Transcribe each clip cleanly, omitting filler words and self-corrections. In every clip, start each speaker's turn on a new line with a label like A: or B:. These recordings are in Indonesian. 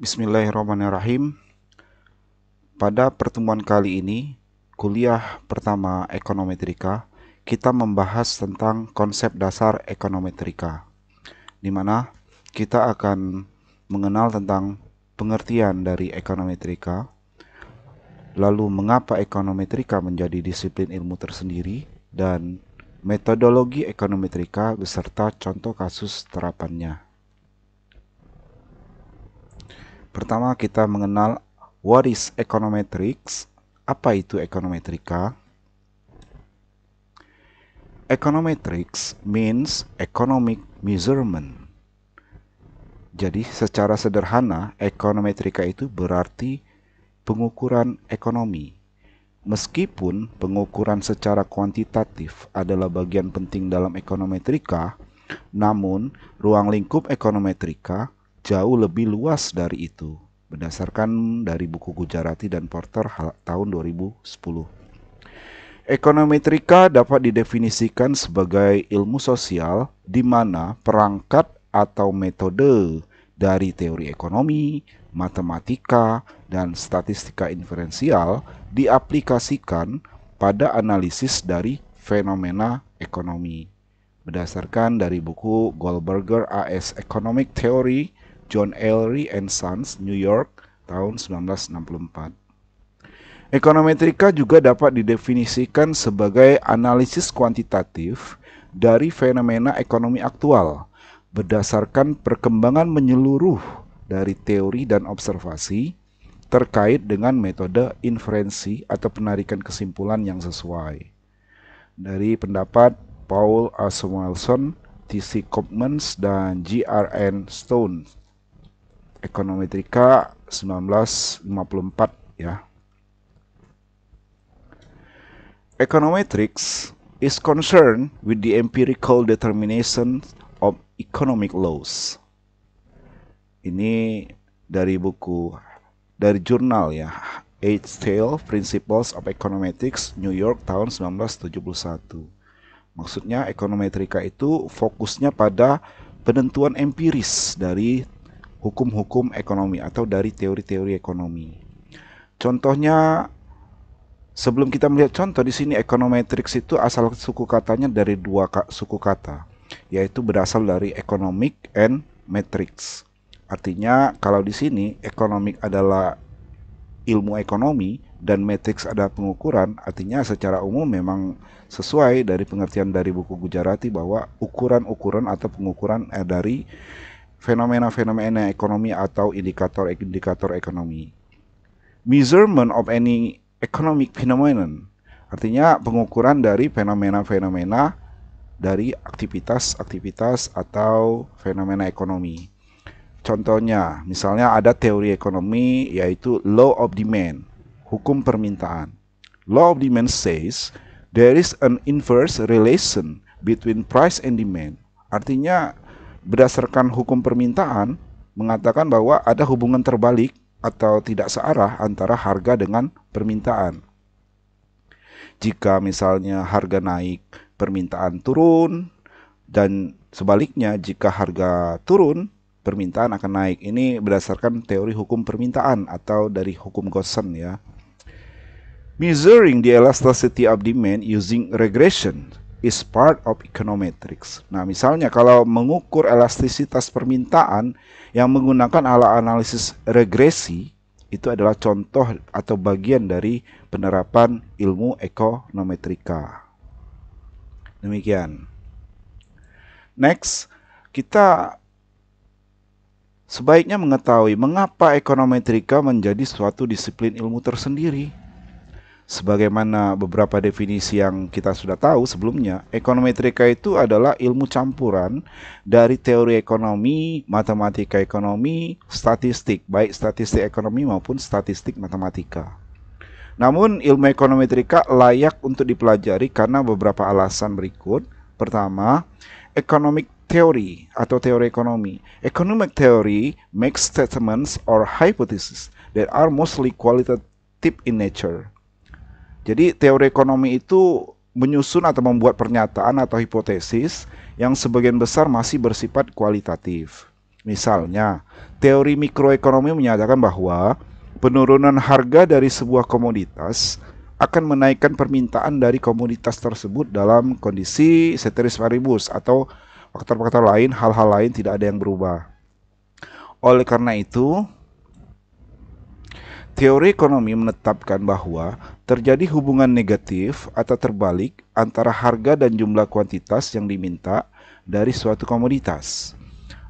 A: Bismillahirrahmanirrahim. Pada pertemuan kali ini, kuliah pertama ekonometrika, kita membahas tentang konsep dasar ekonometrika, di mana kita akan mengenal tentang pengertian dari ekonometrika, lalu mengapa ekonometrika menjadi disiplin ilmu tersendiri, dan metodologi ekonometrika beserta contoh kasus terapannya. Pertama, kita mengenal what is econometrics. Apa itu ekonometrika? Econometrics means economic measurement. Jadi secara sederhana, ekonometrika itu berarti pengukuran ekonomi. Meskipun pengukuran secara kuantitatif adalah bagian penting dalam ekonometrika, namun ruang lingkup ekonometrika jauh lebih luas dari itu, berdasarkan dari buku Gujarati dan Porter tahun 2010. Ekonometrika dapat didefinisikan sebagai ilmu sosial di mana perangkat atau metode dari teori ekonomi, matematika, dan statistika inferensial diaplikasikan pada analisis dari fenomena ekonomi. Berdasarkan dari buku Goldberger A.S. Economic Theory, John Ellery and Sons, New York, tahun 1964. Ekonometrika juga dapat didefinisikan sebagai analisis kuantitatif dari fenomena ekonomi aktual berdasarkan perkembangan menyeluruh dari teori dan observasi terkait dengan metode inferensi atau penarikan kesimpulan yang sesuai. Dari pendapat Paul A. Samuelson, T.C. Koopmans, dan G.R.N. Stone, Ekonometrika 1954 ya. Econometrics is concerned with the empirical determination of economic laws. Ini dari buku, dari jurnal ya, H. Thiel, Principles of Econometrics, New York, tahun 1971. Maksudnya ekonometrika itu fokusnya pada penentuan empiris dari hukum-hukum ekonomi atau dari teori-teori ekonomi. Contohnya, sebelum kita melihat contoh di sini, econometrics itu asal suku katanya dari dua suku kata, yaitu berasal dari economic and metrics. Artinya kalau di sini economic adalah ilmu ekonomi dan metrics adalah pengukuran, artinya secara umum memang sesuai dari pengertian dari buku Gujarati bahwa ukuran-ukuran atau pengukuran dari fenomena-fenomena ekonomi atau indikator-indikator ekonomi. Measurement of any economic phenomenon, artinya pengukuran dari fenomena-fenomena dari aktivitas-aktivitas atau fenomena ekonomi. Contohnya, misalnya ada teori ekonomi yaitu law of demand, hukum permintaan. Law of demand says there is an inverse relation between price and demand. Artinya berdasarkan hukum permintaan mengatakan bahwa ada hubungan terbalik atau tidak searah antara harga dengan permintaan. Jika misalnya harga naik, permintaan turun, dan sebaliknya jika harga turun, permintaan akan naik. Ini berdasarkan teori hukum permintaan atau dari hukum Gaussian ya. Measuring the elasticity of demand using regression is part of econometrics. Nah, misalnya kalau mengukur elastisitas permintaan yang menggunakan alat analisis regresi, itu adalah contoh atau bagian dari penerapan ilmu ekonometrika. Demikian. Next, kita sebaiknya mengetahui mengapa ekonometrika menjadi suatu disiplin ilmu tersendiri. Sebagaimana beberapa definisi yang kita sudah tahu sebelumnya, ekonometrika itu adalah ilmu campuran dari teori ekonomi, matematika ekonomi, statistik, baik statistik ekonomi maupun statistik matematika. Namun ilmu ekonometrika layak untuk dipelajari karena beberapa alasan berikut. Pertama, economic theory atau teori ekonomi. Economic theory makes statements or hypotheses that are mostly qualitative in nature. Jadi teori ekonomi itu menyusun atau membuat pernyataan atau hipotesis yang sebagian besar masih bersifat kualitatif. Misalnya, teori mikroekonomi menyatakan bahwa penurunan harga dari sebuah komoditas akan menaikkan permintaan dari komoditas tersebut dalam kondisi ceteris paribus atau faktor-faktor lain, hal-hal lain tidak ada yang berubah. Oleh karena itu, teori ekonomi menetapkan bahwa terjadi hubungan negatif atau terbalik antara harga dan jumlah kuantitas yang diminta dari suatu komoditas.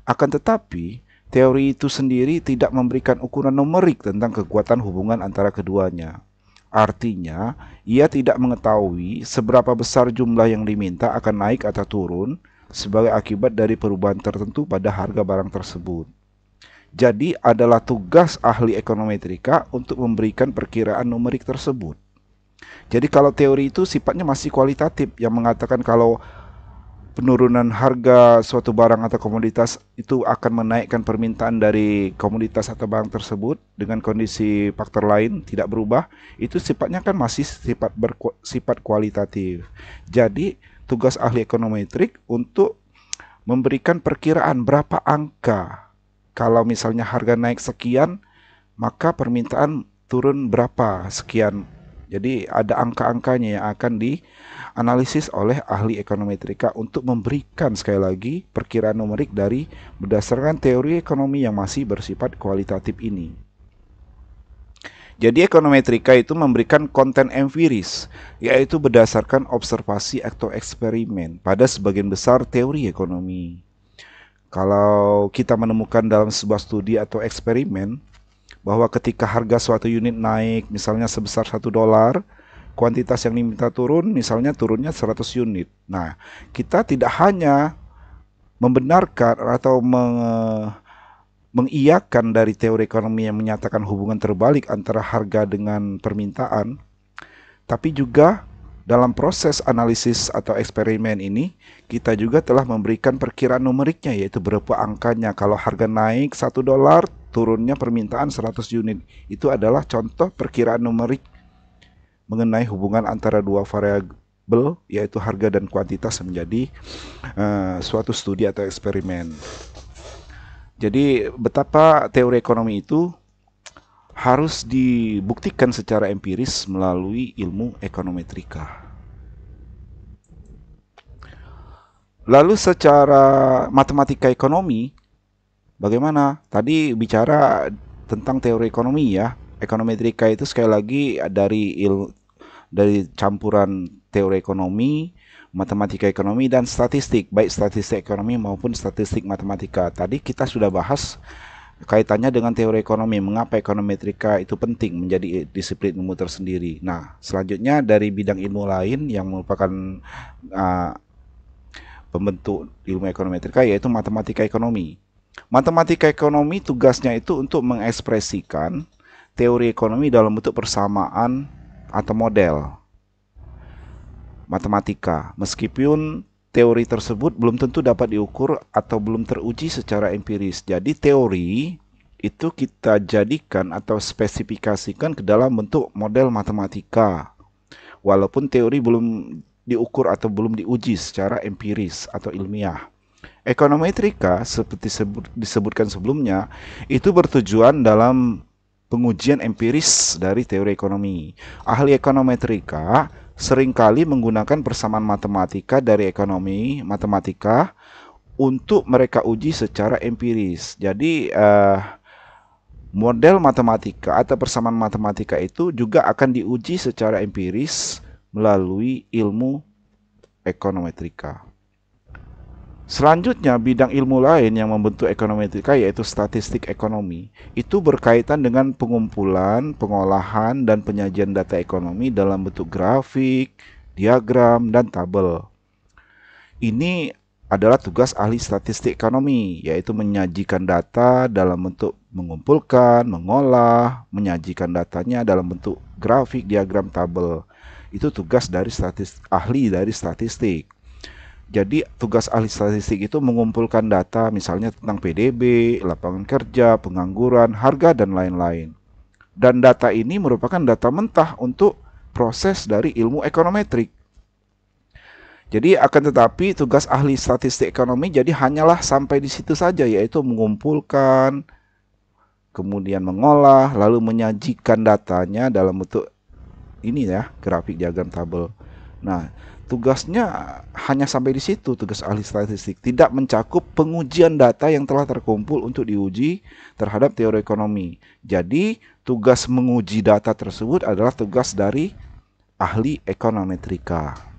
A: Akan tetapi, teori itu sendiri tidak memberikan ukuran numerik tentang kekuatan hubungan antara keduanya. Artinya, ia tidak mengetahui seberapa besar jumlah yang diminta akan naik atau turun sebagai akibat dari perubahan tertentu pada harga barang tersebut. Jadi, adalah tugas ahli ekonometrika untuk memberikan perkiraan numerik tersebut. Jadi, kalau teori itu sifatnya masih kualitatif, yang mengatakan kalau penurunan harga suatu barang atau komoditas itu akan menaikkan permintaan dari komoditas atau barang tersebut dengan kondisi faktor lain tidak berubah, itu sifatnya kan masih sifat kualitatif. Jadi tugas ahli ekonometrik untuk memberikan perkiraan berapa angka. Kalau misalnya harga naik sekian, maka permintaan turun berapa sekian. Jadi ada angka-angkanya yang akan dianalisis oleh ahli ekonometrika untuk memberikan sekali lagi perkiraan numerik dari berdasarkan teori ekonomi yang masih bersifat kualitatif ini. Jadi ekonometrika itu memberikan konten empiris, yaitu berdasarkan observasi atau eksperimen pada sebagian besar teori ekonomi. Kalau kita menemukan dalam sebuah studi atau eksperimen bahwa ketika harga suatu unit naik misalnya sebesar $1, kuantitas yang diminta turun misalnya turunnya 100 unit. Nah, kita tidak hanya membenarkan atau mengiyakan dari teori ekonomi yang menyatakan hubungan terbalik antara harga dengan permintaan, tapi juga dalam proses analisis atau eksperimen ini kita juga telah memberikan perkiraan numeriknya, yaitu berapa angkanya. Kalau harga naik $1, turunnya permintaan 100 unit. Itu adalah contoh perkiraan numerik mengenai hubungan antara dua variabel, yaitu harga dan kuantitas menjadi suatu studi atau eksperimen. Jadi betapa teori ekonomi itu harus dibuktikan secara empiris melalui ilmu ekonometrika. Lalu secara matematika ekonomi, bagaimana? Tadi bicara tentang teori ekonomi ya. Ekonometrika itu sekali lagi dari campuran teori ekonomi, matematika ekonomi, dan statistik, baik statistik ekonomi maupun statistik matematika. Tadi kita sudah bahas kaitannya dengan teori ekonomi, mengapa ekonometrika itu penting menjadi disiplin ilmu tersendiri. Nah, selanjutnya dari bidang ilmu lain yang merupakan pembentuk ilmu ekonometrika yaitu matematika ekonomi. Matematika ekonomi tugasnya itu untuk mengekspresikan teori ekonomi dalam bentuk persamaan atau model matematika. Meskipun teori tersebut belum tentu dapat diukur atau belum teruji secara empiris. Jadi teori itu kita jadikan atau spesifikasikan ke dalam bentuk model matematika. Walaupun teori belum diukur atau belum diuji secara empiris atau ilmiah. Ekonometrika seperti disebutkan sebelumnya itu bertujuan dalam pengujian empiris dari teori ekonomi. Ahli ekonometrika seringkali menggunakan persamaan matematika dari ekonomi matematika untuk mereka uji secara empiris. Jadi model matematika atau persamaan matematika itu juga akan diuji secara empiris melalui ilmu ekonometrika. Selanjutnya, bidang ilmu lain yang membentuk ekonometrika yaitu statistik ekonomi. Itu berkaitan dengan pengumpulan, pengolahan, dan penyajian data ekonomi dalam bentuk grafik, diagram, dan tabel. Ini adalah tugas ahli statistik ekonomi, yaitu menyajikan data dalam bentuk mengumpulkan, mengolah, menyajikan datanya dalam bentuk grafik, diagram, tabel. Itu tugas dari ahli dari statistik. Jadi tugas ahli statistik itu mengumpulkan data misalnya tentang PDB, lapangan kerja, pengangguran, harga, dan lain-lain. Dan data ini merupakan data mentah untuk proses dari ilmu ekonometrik. Jadi akan tetapi tugas ahli statistik ekonomi jadi hanyalah sampai di situ saja, yaitu mengumpulkan, kemudian mengolah, lalu menyajikan datanya dalam bentuk ini ya, grafik diagram tabel. Nah, tugasnya hanya sampai di situ, tugas ahli statistik, tidak mencakup pengujian data yang telah terkumpul untuk diuji terhadap teori ekonomi. Jadi, tugas menguji data tersebut adalah tugas dari ahli ekonometrika.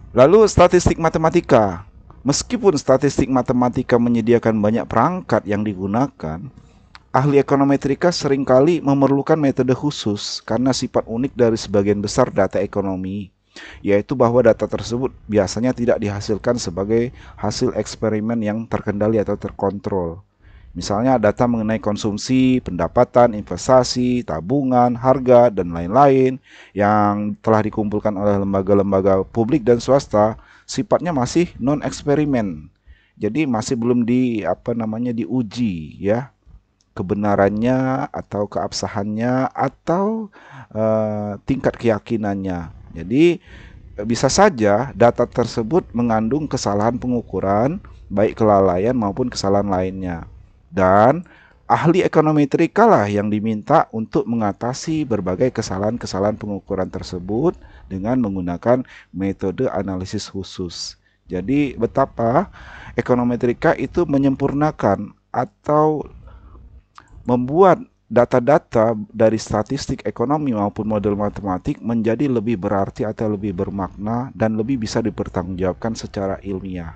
A: Lalu statistik matematika. Meskipun statistik matematika menyediakan banyak perangkat yang digunakan, ahli ekonometrika seringkali memerlukan metode khusus karena sifat unik dari sebagian besar data ekonomi, yaitu bahwa data tersebut biasanya tidak dihasilkan sebagai hasil eksperimen yang terkendali atau terkontrol. Misalnya data mengenai konsumsi, pendapatan, investasi, tabungan, harga, dan lain-lain yang telah dikumpulkan oleh lembaga-lembaga publik dan swasta sifatnya masih non-eksperimen. Jadi masih belum diuji ya, kebenarannya atau keabsahannya atau tingkat keyakinannya. Jadi bisa saja data tersebut mengandung kesalahan pengukuran, baik kelalaian maupun kesalahan lainnya. Dan ahli ekonometrika lah yang diminta untuk mengatasi berbagai kesalahan-kesalahan pengukuran tersebut dengan menggunakan metode analisis khusus. Jadi betapa ekonometrika itu menyempurnakan atau membuat data-data dari statistik ekonomi maupun model matematik menjadi lebih berarti atau lebih bermakna dan lebih bisa dipertanggungjawabkan secara ilmiah.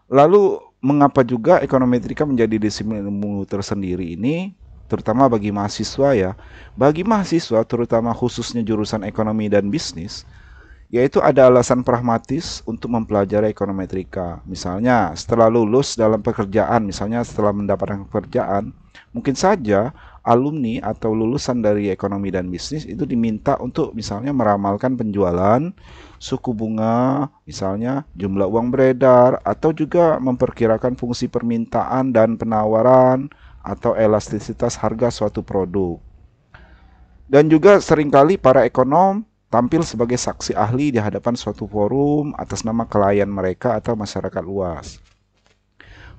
A: Lalu mengapa juga ekonometrika menjadi disiplin ilmu tersendiri ini, terutama bagi mahasiswa ya. Bagi mahasiswa, terutama khususnya jurusan ekonomi dan bisnis, yaitu ada alasan pragmatis untuk mempelajari ekonometrika. Misalnya setelah lulus dalam pekerjaan, misalnya setelah mendapatkan pekerjaan, mungkin saja alumni atau lulusan dari ekonomi dan bisnis itu diminta untuk misalnya meramalkan penjualan, suku bunga, misalnya jumlah uang beredar, atau juga memperkirakan fungsi permintaan dan penawaran atau elastisitas harga suatu produk. Dan juga seringkali para ekonom tampil sebagai saksi ahli di hadapan suatu forum atas nama klien mereka atau masyarakat luas.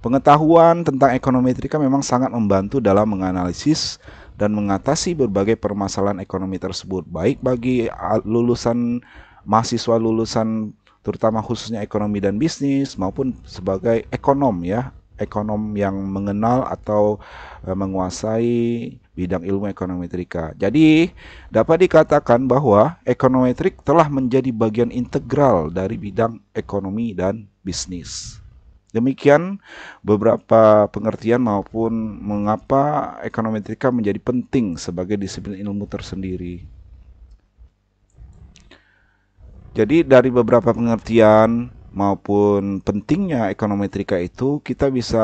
A: Pengetahuan tentang ekonometrika memang sangat membantu dalam menganalisis dan mengatasi berbagai permasalahan ekonomi tersebut, baik bagi mahasiswa lulusan terutama khususnya ekonomi dan bisnis maupun sebagai ekonom ya, ekonom yang mengenal atau menguasai bidang ilmu ekonometrika. Jadi, dapat dikatakan bahwa ekonometrik telah menjadi bagian integral dari bidang ekonomi dan bisnis. Demikian beberapa pengertian maupun mengapa ekonometrika menjadi penting sebagai disiplin ilmu tersendiri. Jadi dari beberapa pengertian maupun pentingnya ekonometrika itu, kita bisa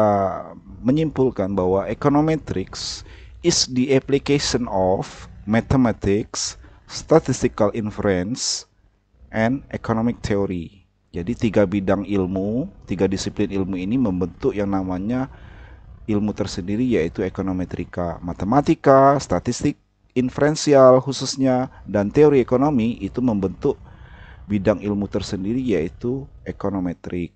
A: menyimpulkan bahwa econometrics is the application of mathematics, statistical inference, and economic theory. Jadi tiga bidang ilmu, tiga disiplin ilmu ini membentuk yang namanya ilmu tersendiri, yaitu ekonometrika. Matematika, statistik, inferensial khususnya, dan teori ekonomi itu membentuk bidang ilmu tersendiri, yaitu ekonometrik.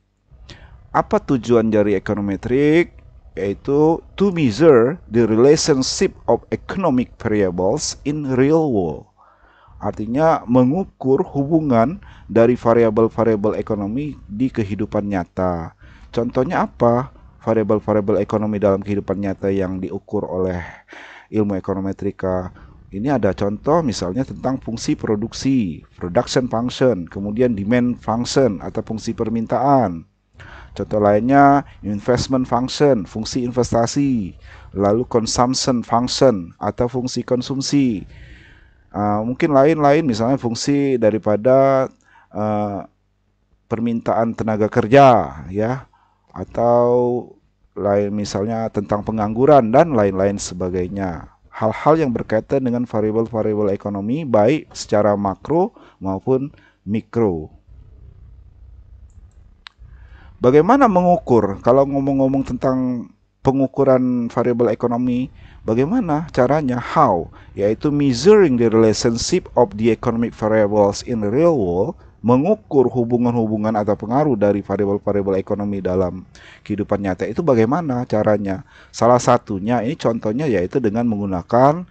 A: Apa tujuan dari ekonometrik? Yaitu to measure the relationship of economic variables in real world. Artinya mengukur hubungan dari variabel-variabel ekonomi di kehidupan nyata. Contohnya apa? Variabel-variabel ekonomi dalam kehidupan nyata yang diukur oleh ilmu ekonometrika. Ini ada contoh misalnya tentang fungsi produksi, production function, kemudian demand function atau fungsi permintaan. Contoh lainnya investment function, fungsi investasi, lalu consumption function atau fungsi konsumsi. Mungkin lain-lain misalnya fungsi daripada permintaan tenaga kerja ya, atau lain misalnya tentang pengangguran dan lain-lain sebagainya. Hal-hal yang berkaitan dengan variabel-variabel ekonomi baik secara makro maupun mikro. Bagaimana mengukur? Kalau ngomong-ngomong tentang pengukuran variabel ekonomi. Bagaimana caranya? How? Yaitu measuring the relationship of the economic variables in the real world, mengukur hubungan-hubungan atau pengaruh dari variabel-variabel ekonomi dalam kehidupan nyata itu bagaimana caranya? Salah satunya ini contohnya yaitu dengan menggunakan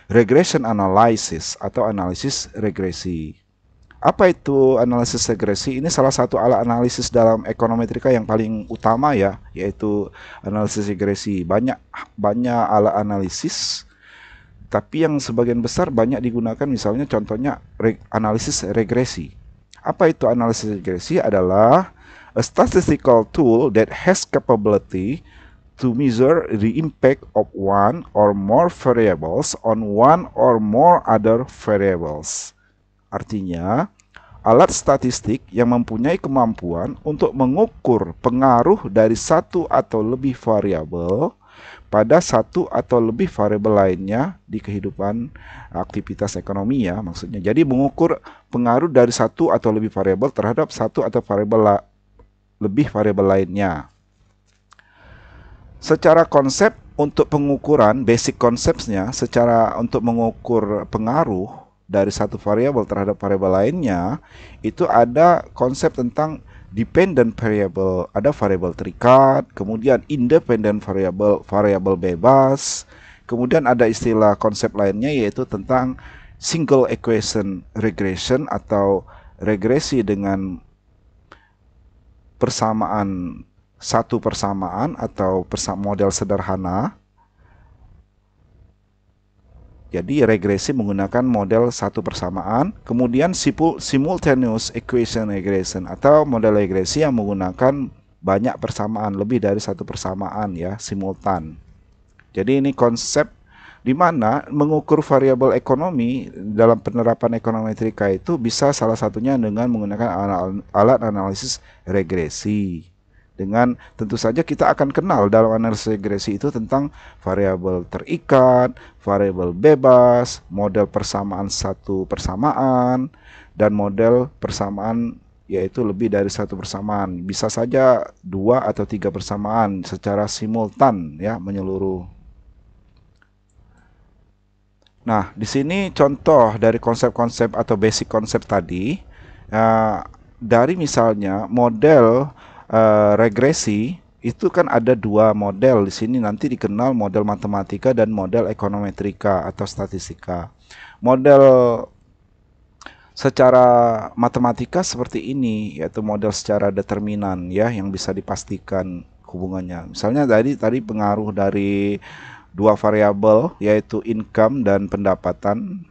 A: regression analysis atau analisis regresi. Apa itu analisis regresi? Ini salah satu alat analisis dalam ekonometrika yang paling utama ya, yaitu analisis regresi. Banyak alat analisis, tapi yang sebagian besar banyak digunakan misalnya contohnya analisis regresi. Apa itu analisis regresi? Adalah a statistical tool that has capability to measure the impact of one or more variables on one or more other variables. Artinya, alat statistik yang mempunyai kemampuan untuk mengukur pengaruh dari satu atau lebih variabel pada satu atau lebih variabel lainnya di kehidupan aktivitas ekonomi ya maksudnya. Jadi mengukur pengaruh dari satu atau lebih variabel terhadap satu atau lebih variabel lainnya. Secara konsep untuk pengukuran, basic konsepnya untuk mengukur pengaruh dari satu variabel terhadap variabel lainnya, itu ada konsep tentang dependent variable, ada variabel terikat, kemudian independent variable, variabel bebas, kemudian ada istilah konsep lainnya yaitu tentang single equation regression atau regresi dengan satu persamaan atau model sederhana. Jadi regresi menggunakan model satu persamaan, kemudian simultaneous equation regression atau model regresi yang menggunakan banyak persamaan, lebih dari satu persamaan ya, simultan. Jadi ini konsep di mana mengukur variabel ekonomi dalam penerapan ekonometrika itu bisa salah satunya dengan menggunakan alat analisis regresi. Dengan tentu saja kita akan kenal dalam analisis regresi itu tentang variabel terikat, variabel bebas, model persamaan satu persamaan, dan model persamaan yaitu lebih dari satu persamaan. Bisa saja 2 atau 3 persamaan secara simultan ya menyeluruh. Nah, di sini contoh dari konsep-konsep atau basic konsep tadi, dari misalnya model regresi itu kan ada dua model di sini nanti dikenal model matematika dan model ekonometrika atau statistika. Model secara matematika seperti ini yaitu model secara determinan ya yang bisa dipastikan hubungannya. Misalnya tadi pengaruh dari dua variabel yaitu income dan pendapatan,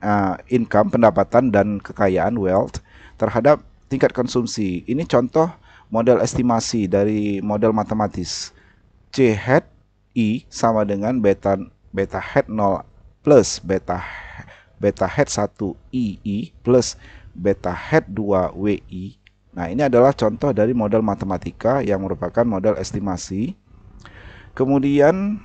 A: pendapatan dan kekayaan wealth terhadap tingkat konsumsi. Ini contoh model estimasi dari model matematis. C hat I sama dengan beta hat 0 plus beta hat 1 II plus beta hat 2 WI. Nah, ini adalah contoh dari model matematika yang merupakan model estimasi. Kemudian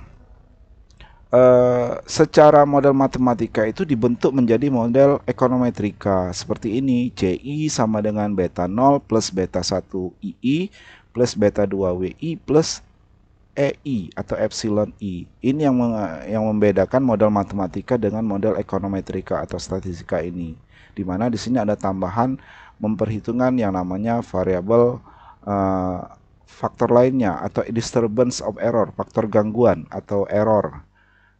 A: secara model matematika itu dibentuk menjadi model ekonometrika seperti ini. CI sama dengan beta 0 plus beta 1 II plus beta 2 WI plus EI atau epsilon I. Ini yang membedakan model matematika dengan model ekonometrika atau statistika ini. Di mana di sini ada tambahan memperhitungkan yang namanya variabel faktor lainnya atau disturbance of error, faktor gangguan atau error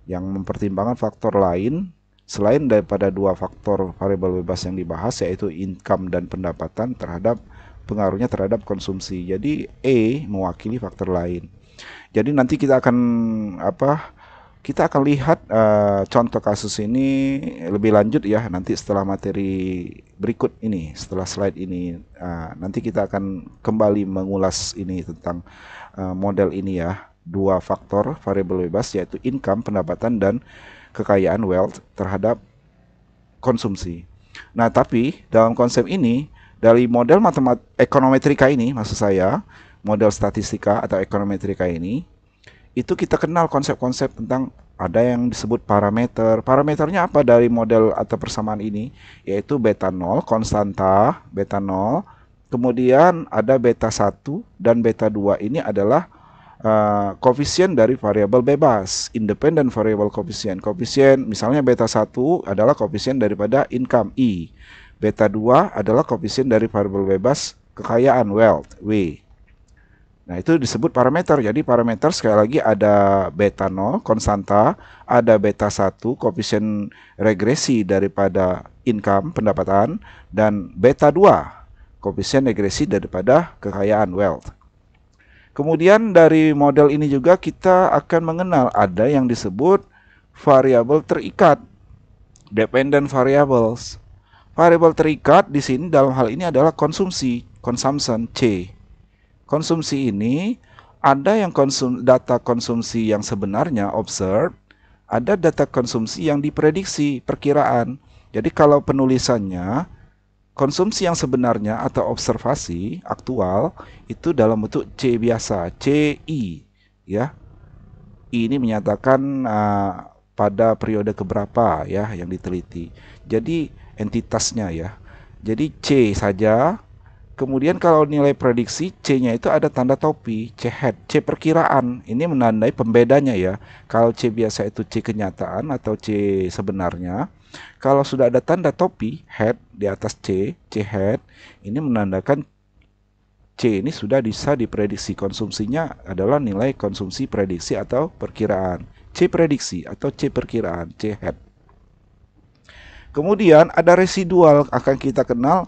A: yang mempertimbangkan faktor lain selain daripada dua faktor variabel bebas yang dibahas yaitu income dan pendapatan terhadap pengaruhnya terhadap konsumsi. Jadi E mewakili faktor lain. Jadi nanti kita akan lihat contoh kasus ini lebih lanjut ya nanti setelah materi berikut ini, setelah slide ini. Nanti kita akan kembali mengulas ini tentang model ini ya. Dua faktor variabel bebas yaitu income, pendapatan, dan kekayaan wealth terhadap konsumsi. Nah, tapi dalam konsep ini dari model ekonometrika ini, maksud saya model statistika atau ekonometrika ini, itu kita kenal konsep-konsep tentang ada yang disebut parameter. Parameternya apa dari model atau persamaan ini? Yaitu beta 0, konstanta beta 0. Kemudian ada beta 1 dan beta 2 ini adalah koefisien dari variabel bebas, independent variable koefisien. Koefisien misalnya beta 1 adalah koefisien daripada income I. Beta 2 adalah koefisien dari variabel bebas kekayaan wealth W. Nah, itu disebut parameter. Jadi parameter sekali lagi ada beta 0 konstanta, ada beta 1 koefisien regresi daripada income pendapatan, dan beta 2 koefisien regresi daripada kekayaan wealth. Kemudian dari model ini juga kita akan mengenal ada yang disebut variabel terikat, dependent variables. Variabel terikat di sini dalam hal ini adalah konsumsi, consumption C. Konsumsi ini ada yang data konsumsi yang sebenarnya observed, ada data konsumsi yang diprediksi, perkiraan. Jadi kalau penulisannya konsumsi yang sebenarnya atau observasi aktual itu dalam bentuk C biasa, CI ya. I ini menyatakan pada periode keberapa ya yang diteliti. Jadi entitasnya ya. Jadi C saja. Kemudian kalau nilai prediksi C-nya itu ada tanda topi, C hat, C perkiraan. Ini menandai pembedanya ya. Kalau C biasa itu C kenyataan atau C sebenarnya. Kalau sudah ada tanda topi hat di atas C, C hat, ini menandakan C ini sudah bisa diprediksi. Konsumsinya adalah nilai konsumsi prediksi atau perkiraan. C prediksi atau C perkiraan, C hat. Kemudian ada residual, akan kita kenal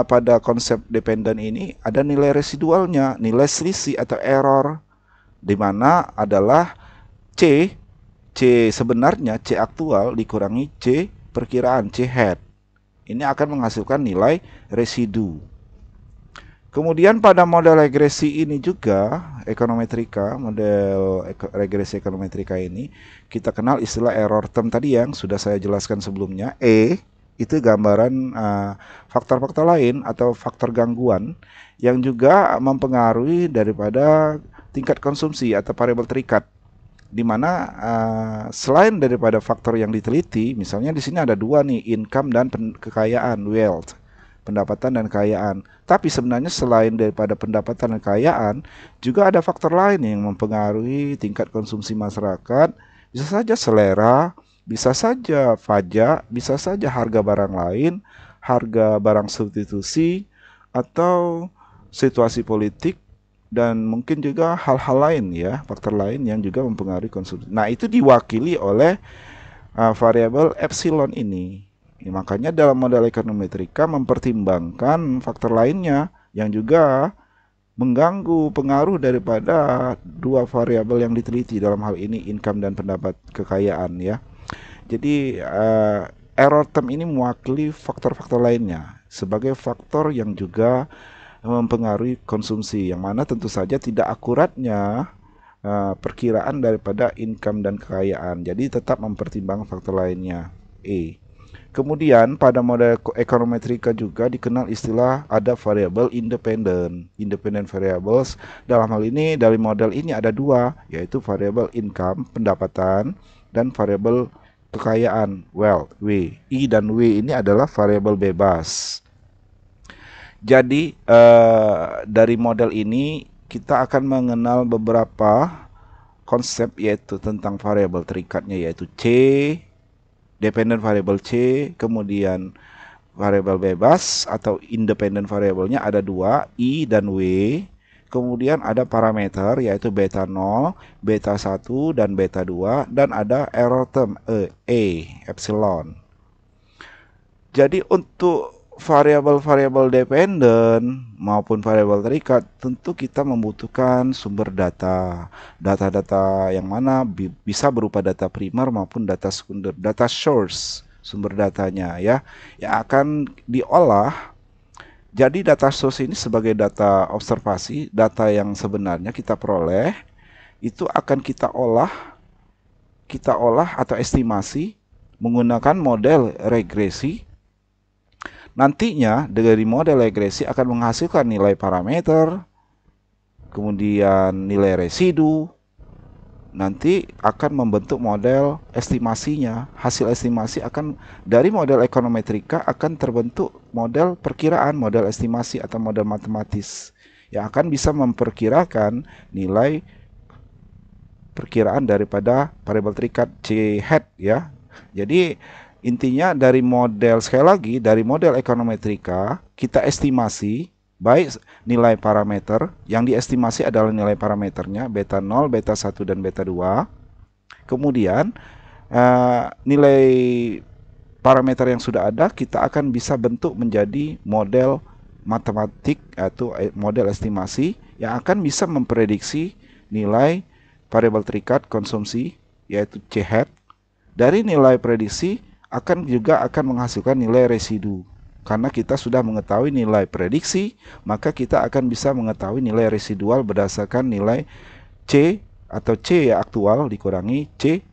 A: pada konsep dependent ini ada nilai residualnya, nilai selisih atau error, di mana adalah C sebenarnya, C aktual dikurangi C perkiraan, C hat. Ini akan menghasilkan nilai residu. Kemudian pada model regresi ini juga, ekonometrika, model regresi ekonometrika ini, kita kenal istilah error term tadi yang sudah saya jelaskan sebelumnya. Itu gambaran faktor-faktor lain atau faktor gangguan yang juga mempengaruhi daripada tingkat konsumsi atau variabel terikat. Di mana selain daripada faktor yang diteliti, misalnya di sini ada dua nih, income dan kekayaan, wealth. Pendapatan dan kekayaan. Tapi sebenarnya selain daripada pendapatan dan kekayaan, juga ada faktor lain yang mempengaruhi tingkat konsumsi masyarakat. Bisa saja selera, bisa saja pajak, bisa saja harga barang lain, harga barang substitusi, atau situasi politik, dan mungkin juga hal-hal lain ya, faktor lain yang juga mempengaruhi konsumsi. Nah, itu diwakili oleh variabel epsilon ini. Makanya dalam model ekonometrika mempertimbangkan faktor lainnya yang juga mengganggu pengaruh daripada dua variabel yang diteliti, dalam hal ini income dan pendapat kekayaan ya. Jadi error term ini mewakili faktor-faktor lainnya sebagai faktor yang juga mempengaruhi konsumsi, yang mana tentu saja tidak akuratnya perkiraan daripada income dan kekayaan. Jadi tetap mempertimbangkan faktor lainnya. Kemudian pada model ekonometrika juga dikenal istilah ada variabel independent variables. Dalam hal ini dari model ini ada dua, yaitu variabel income, pendapatan, dan variabel kekayaan, wealth, W. I dan W ini adalah variabel bebas. Jadi dari model ini kita akan mengenal beberapa konsep, yaitu tentang variabel terikatnya, yaitu C, dependent variable C, kemudian variabel bebas atau independent variabelnya ada dua, I dan W. Kemudian ada parameter yaitu beta 0, beta 1, dan beta 2, dan ada error term epsilon. Jadi untuk variabel-variabel dependent maupun variabel terikat, tentu kita membutuhkan sumber data. Data-data yang mana bisa berupa data primer maupun data sekunder, data source, sumber datanya ya, yang akan diolah. Jadi data source ini sebagai data observasi, data yang sebenarnya kita peroleh, itu akan kita olah atau estimasi menggunakan model regresi. Nantinya dari model regresi akan menghasilkan nilai parameter, kemudian nilai residu, nanti akan membentuk model estimasinya. Hasil estimasi akan dari model ekonometrika akan terbentuk model perkiraan, model estimasi atau model matematis yang akan bisa memperkirakan nilai perkiraan daripada variabel terikat C hat ya. Jadi intinya dari model, sekali lagi dari model ekonometrika kita estimasi baik nilai parameter, yang diestimasi adalah nilai parameternya beta 0, beta 1 dan beta 2. Kemudian nilai parameter yang sudah ada kita akan bisa bentuk menjadi model matematik atau model estimasi yang akan bisa memprediksi nilai variabel terikat konsumsi yaitu C hat. Dari nilai prediksi juga akan menghasilkan nilai residu. Karena kita sudah mengetahui nilai prediksi, maka kita akan bisa mengetahui nilai residual berdasarkan nilai C atau C aktual dikurangi C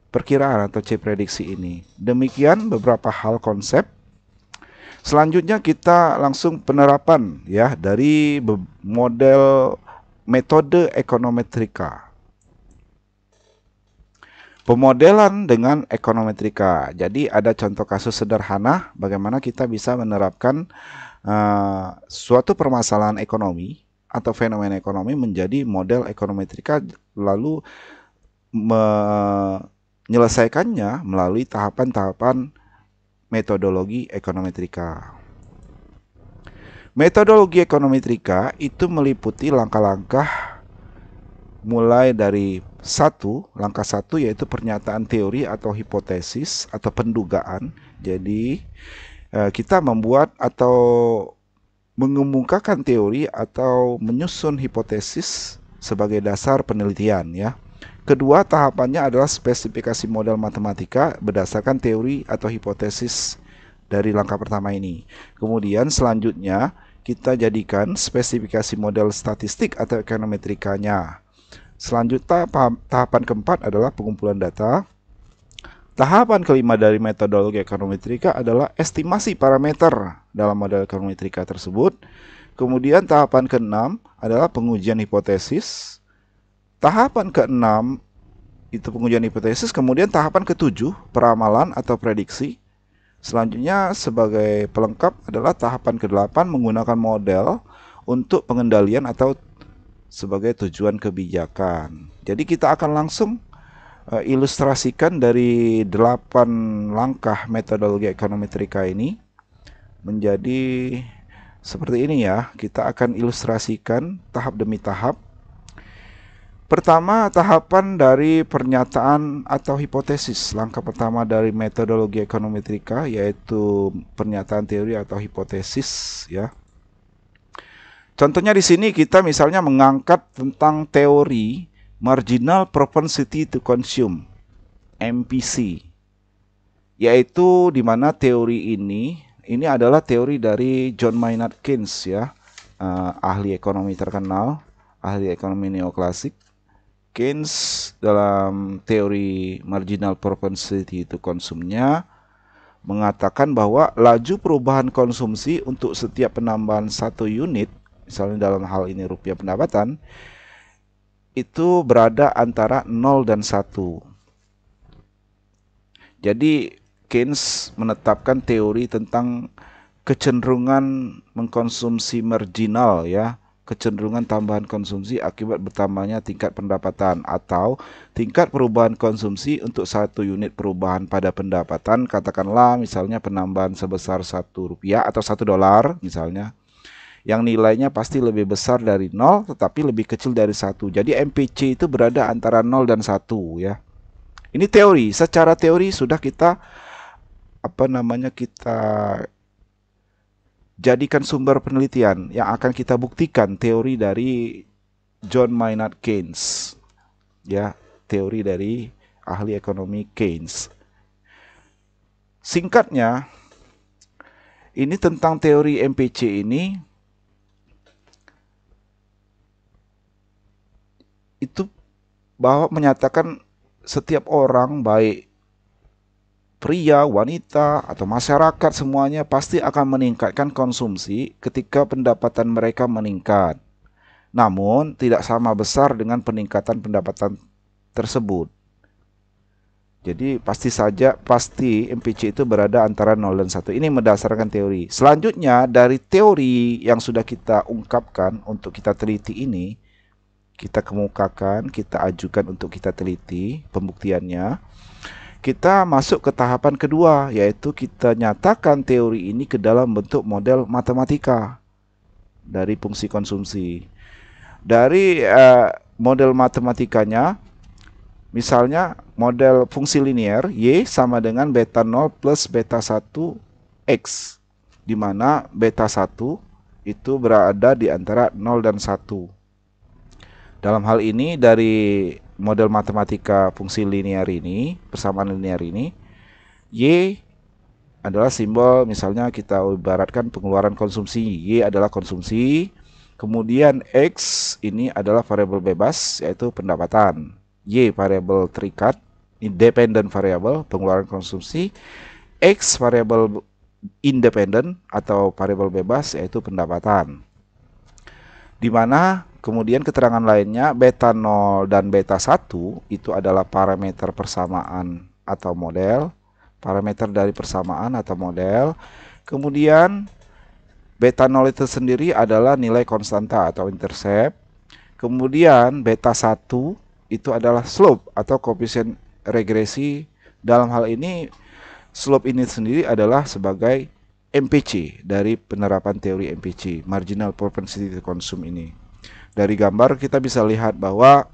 A: perkiraan atau C prediksi ini. Demikian beberapa hal konsep. Selanjutnya kita langsung penerapan ya dari model metode ekonometrika. Pemodelan dengan ekonometrika. Jadi ada contoh kasus sederhana bagaimana kita bisa menerapkan suatu permasalahan ekonomi atau fenomena ekonomi menjadi model ekonometrika, lalu menyelesaikannya melalui tahapan-tahapan metodologi ekonometrika. Metodologi ekonometrika itu meliputi langkah-langkah mulai dari langkah satu yaitu pernyataan teori atau hipotesis atau pendugaan. Jadi kita membuat atau mengemukakan teori atau menyusun hipotesis sebagai dasar penelitian ya. Kedua tahapannya adalah spesifikasi model matematika berdasarkan teori atau hipotesis dari langkah pertama ini. Kemudian selanjutnya kita jadikan spesifikasi model statistik atau ekonometrikanya. Selanjutnya tahapan keempat adalah pengumpulan data. Tahapan kelima dari metodologi ekonometrika adalah estimasi parameter dalam model ekonometrika tersebut. Kemudian tahapan keenam adalah pengujian hipotesis. Tahapan keenam itu pengujian hipotesis. Kemudian tahapan ketujuh peramalan atau prediksi. Selanjutnya sebagai pelengkap adalah tahapan ke-8 menggunakan model untuk pengendalian atau sebagai tujuan kebijakan. Jadi kita akan langsung ilustrasikan dari 8 langkah metodologi ekonometrika ini menjadi seperti ini ya. Kita akan ilustrasikan tahap demi tahap. Pertama, tahapan dari pernyataan atau hipotesis. Langkah pertama dari metodologi ekonometrika yaitu pernyataan teori atau hipotesis ya. Contohnya di sini kita misalnya mengangkat tentang teori marginal propensity to consume MPC, yaitu di mana teori ini adalah teori dari John Maynard Keynes ya, ahli ekonomi terkenal, ahli ekonomi neoklasik. Keynes dalam teori marginal propensity to consume-nya mengatakan bahwa laju perubahan konsumsi untuk setiap penambahan 1 unit, misalnya dalam hal ini rupiah pendapatan, itu berada antara 0 dan 1. Jadi Keynes menetapkan teori tentang kecenderungan mengkonsumsi marginal ya, kecenderungan tambahan konsumsi akibat bertambahnya tingkat pendapatan atau tingkat perubahan konsumsi untuk 1 unit perubahan pada pendapatan, katakanlah misalnya penambahan sebesar 1 rupiah atau 1 dolar misalnya, yang nilainya pasti lebih besar dari 0 tetapi lebih kecil dari 1. Jadi MPC itu berada antara 0 dan 1 ya. Ini teori, secara teori sudah kita kita jadikan sumber penelitian yang akan kita buktikan teori dari John Maynard Keynes ya, teori dari ahli ekonomi Keynes. Singkatnya, ini tentang teori MPC ini itu bahwa menyatakan setiap orang baik pria, wanita, atau masyarakat semuanya pasti akan meningkatkan konsumsi ketika pendapatan mereka meningkat. Namun, tidak sama besar dengan peningkatan pendapatan tersebut. Jadi, pasti MPC itu berada antara 0 dan 1. Ini berdasarkan teori. Selanjutnya, dari teori yang sudah kita ungkapkan untuk kita teliti ini, kita kemukakan, kita ajukan untuk kita teliti pembuktiannya, kita masuk ke tahapan kedua, yaitu kita nyatakan teori ini ke dalam bentuk model matematika dari fungsi konsumsi. Dari model matematikanya, misalnya model fungsi linear Y sama dengan beta 0 plus beta 1 X, di mana beta 1 itu berada di antara 0 dan 1. Dalam hal ini dari model matematika fungsi linear ini, persamaan linear ini, Y adalah simbol, misalnya kita ibaratkan pengeluaran konsumsi, Y adalah konsumsi. Kemudian X ini adalah variabel bebas, yaitu pendapatan. Y variabel terikat, independent variable, pengeluaran konsumsi. X variabel independent atau variabel bebas, yaitu pendapatan. Di mana kemudian keterangan lainnya beta 0 dan beta 1 itu adalah parameter persamaan atau model, parameter dari persamaan atau model. Kemudian beta 0 itu sendiri adalah nilai konstanta atau intercept. Kemudian beta 1 itu adalah slope atau koefisien regresi. Dalam hal ini slope ini sendiri adalah sebagai MPC dari penerapan teori MPC, marginal propensity to consume ini. Dari gambar kita bisa lihat bahwa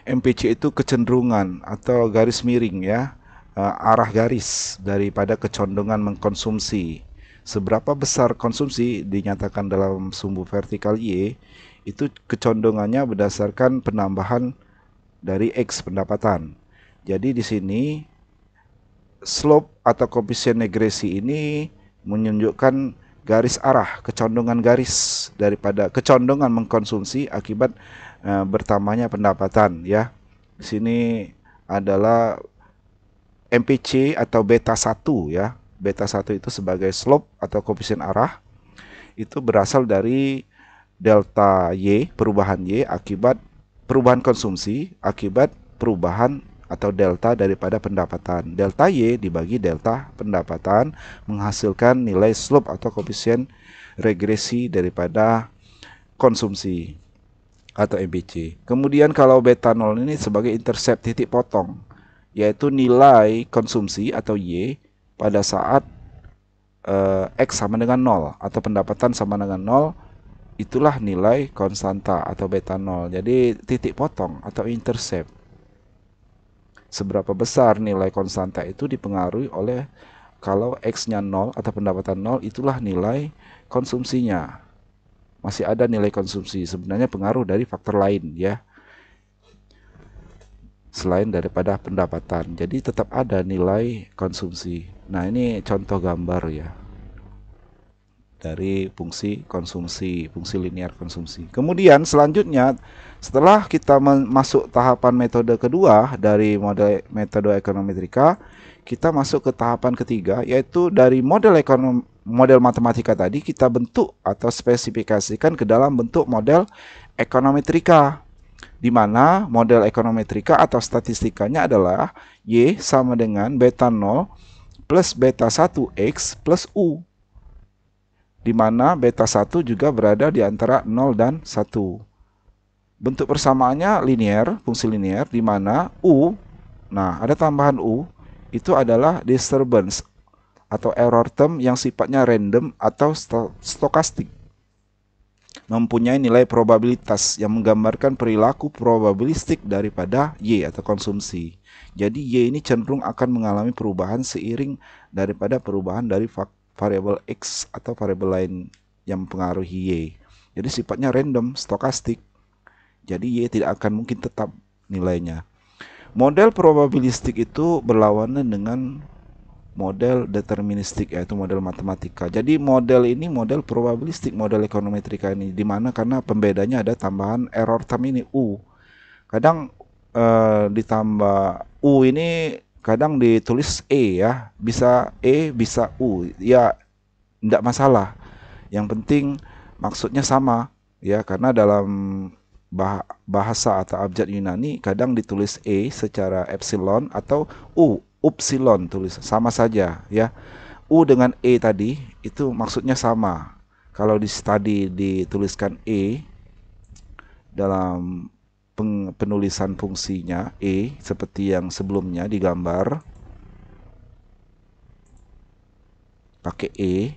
A: MPC itu kecenderungan atau garis miring ya, arah garis daripada kecondongan mengkonsumsi. Seberapa besar konsumsi dinyatakan dalam sumbu vertikal Y, itu kecondongannya berdasarkan penambahan dari X pendapatan. Jadi di sini slope atau koefisien regresi ini menunjukkan garis arah, kecondongan garis daripada kecondongan mengkonsumsi akibat bertambahnya pendapatan ya. Di sini adalah MPC atau beta 1 ya. Beta 1 itu sebagai slope atau koefisien arah. Itu berasal dari delta Y, perubahan Y akibat perubahan konsumsi akibat perubahan atau delta daripada pendapatan. Delta Y dibagi delta pendapatan menghasilkan nilai slope atau koefisien regresi daripada konsumsi atau MPC. Kemudian kalau beta 0 ini sebagai intercept titik potong, yaitu nilai konsumsi atau Y pada saat X sama dengan 0 atau pendapatan sama dengan 0, itulah nilai konstanta atau beta 0. Jadi titik potong atau intercept. Seberapa besar nilai konstanta itu dipengaruhi oleh kalau X-nya 0 atau pendapatan 0, itulah nilai konsumsinya. Masih ada nilai konsumsi, sebenarnya pengaruh dari faktor lain ya, selain daripada pendapatan. Jadi tetap ada nilai konsumsi. Nah ini contoh gambar ya dari fungsi konsumsi, fungsi linear konsumsi. Kemudian selanjutnya setelah kita masuk tahapan metode kedua dari metode ekonometrika, kita masuk ke tahapan ketiga, yaitu dari model matematika tadi kita bentuk atau spesifikasikan ke dalam bentuk model ekonometrika, di mana model ekonometrika atau statistikanya adalah Y sama dengan beta 0 plus beta 1X plus U, di mana beta 1 juga berada di antara 0 dan 1. Bentuk persamaannya linear, fungsi linear, di mana U, nah ada tambahan U, itu adalah disturbance atau error term yang sifatnya random atau stokastik, mempunyai nilai probabilitas yang menggambarkan perilaku probabilistik daripada Y atau konsumsi. Jadi Y ini cenderung akan mengalami perubahan seiring daripada perubahan dari variabel X atau variabel lain yang mempengaruhi Y. Jadi sifatnya random, stokastik. Jadi Y tidak akan mungkin tetap nilainya. Model probabilistik itu berlawanan dengan model deterministik, yaitu model matematika. Jadi model ini model probabilistik, model ekonometrika ini, dimana karena pembedanya ada tambahan error term ini U. Kadang ditambah U ini kadang ditulis E ya, bisa E bisa U ya, tidak masalah. Yang penting maksudnya sama ya, karena dalam bahasa atau abjad Yunani kadang ditulis E secara epsilon atau U upsilon, tulis sama saja ya. U dengan E tadi itu maksudnya sama. Kalau di study dituliskan E dalam penulisan fungsinya E seperti yang sebelumnya digambar pakai E.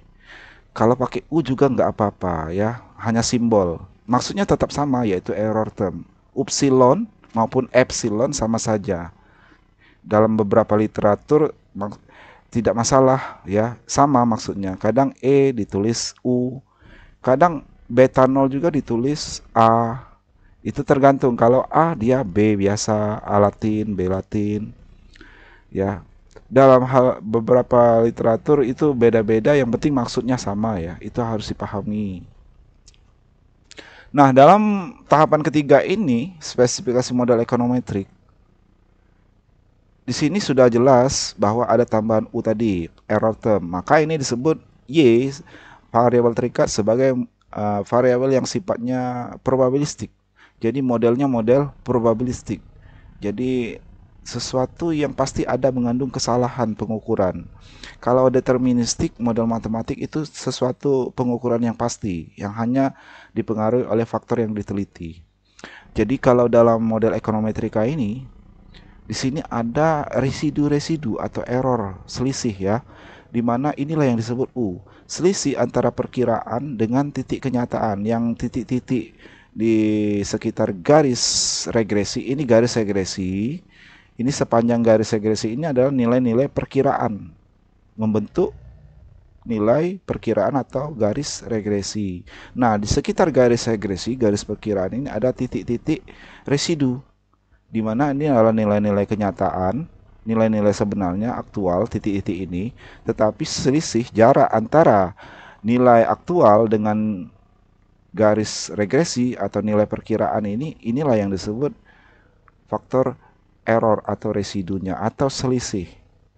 A: Kalau pakai U juga nggak apa-apa ya, hanya simbol. Maksudnya tetap sama, yaitu error term. Upsilon maupun epsilon sama saja. Dalam beberapa literatur tidak masalah ya, sama maksudnya. Kadang E ditulis U, kadang betanol juga ditulis A. Itu tergantung, kalau A dia B biasa, A Latin, B Latin. Ya, dalam hal beberapa literatur itu beda-beda, yang penting maksudnya sama ya, itu harus dipahami. Nah, dalam tahapan ketiga ini, spesifikasi model ekonometrik, di sini sudah jelas bahwa ada tambahan U tadi, error term. Maka ini disebut Y, variabel terikat, sebagai variabel yang sifatnya probabilistik. Jadi modelnya model probabilistik. Jadi sesuatu yang pasti ada mengandung kesalahan pengukuran. Kalau deterministik, model matematik itu sesuatu pengukuran yang pasti, yang hanya dipengaruhi oleh faktor yang diteliti. Jadi kalau dalam model ekonometrika ini, di sini ada residu-residu atau error, selisih ya, di mana inilah yang disebut U. Selisih antara perkiraan dengan titik kenyataan, yang titik-titik di sekitar garis regresi, ini garis regresi, ini sepanjang garis regresi ini adalah nilai-nilai perkiraan, membentuk nilai perkiraan atau garis regresi. Nah, di sekitar garis regresi, garis perkiraan ini ada titik-titik residu, di mana ini adalah nilai-nilai kenyataan, nilai-nilai sebenarnya aktual titik-titik ini, tetapi selisih jarak antara nilai aktual dengan garis regresi atau nilai perkiraan ini, inilah yang disebut faktor error atau residunya atau selisih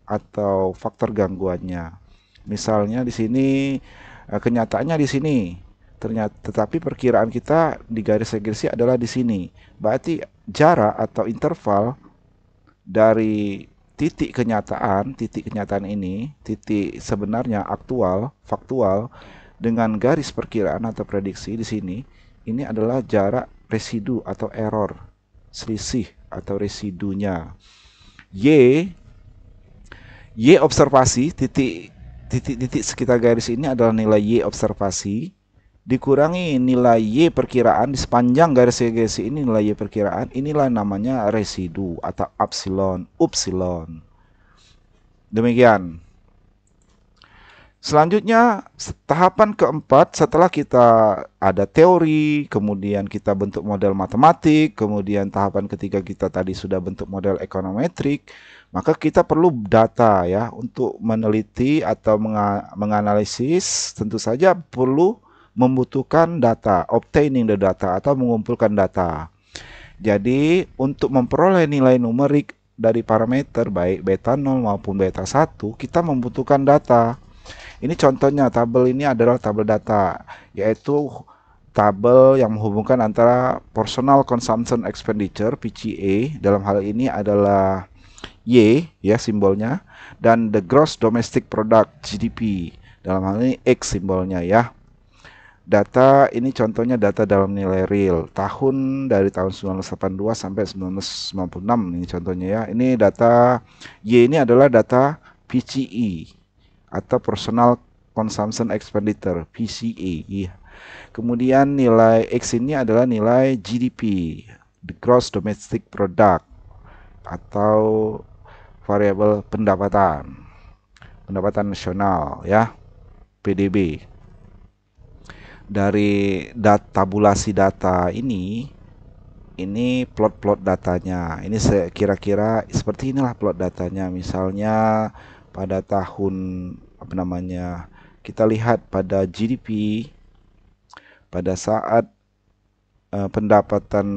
A: atau faktor gangguannya. Misalnya di sini kenyataannya di sini, ternyata tetapi perkiraan kita di garis regresi adalah di sini. Berarti jarak atau interval dari titik kenyataan ini, titik sebenarnya aktual, faktual, dengan garis perkiraan atau prediksi di sini, ini adalah jarak residu atau error, selisih atau residunya. Y observasi, titik sekitar garis ini adalah nilai Y observasi, dikurangi nilai Y perkiraan di sepanjang garis regresi ini, nilai Y perkiraan, inilah namanya residu atau upsilon. Demikian. Selanjutnya, tahapan keempat, setelah kita ada teori, kemudian kita bentuk model matematik, kemudian tahapan ketiga kita tadi sudah bentuk model ekonometrik, maka kita perlu data ya untuk meneliti atau menganalisis. Tentu saja perlu membutuhkan data, obtaining the data atau mengumpulkan data. Jadi untuk memperoleh nilai numerik dari parameter baik beta 0 maupun beta 1, kita membutuhkan data. Ini contohnya, tabel ini adalah tabel data, yaitu tabel yang menghubungkan antara Personal Consumption Expenditure (PCE), dalam hal ini adalah Y ya simbolnya, dan the Gross Domestic Product (GDP), dalam hal ini X simbolnya ya. Data ini contohnya data dalam nilai real, dari tahun 1982 sampai 1996 ini contohnya ya. Ini data Y, ini adalah data PCE atau Personal Consumption Expenditure (PCE). Iya. Kemudian nilai X ini adalah nilai GDP, the Gross Domestic Product, atau variabel pendapatan nasional ya, PDB. Dari tabulasi data ini plot-plot datanya. Ini kira-kira seperti inilah plot datanya. Misalnya pada tahun kita lihat pada GDP pada saat pendapatan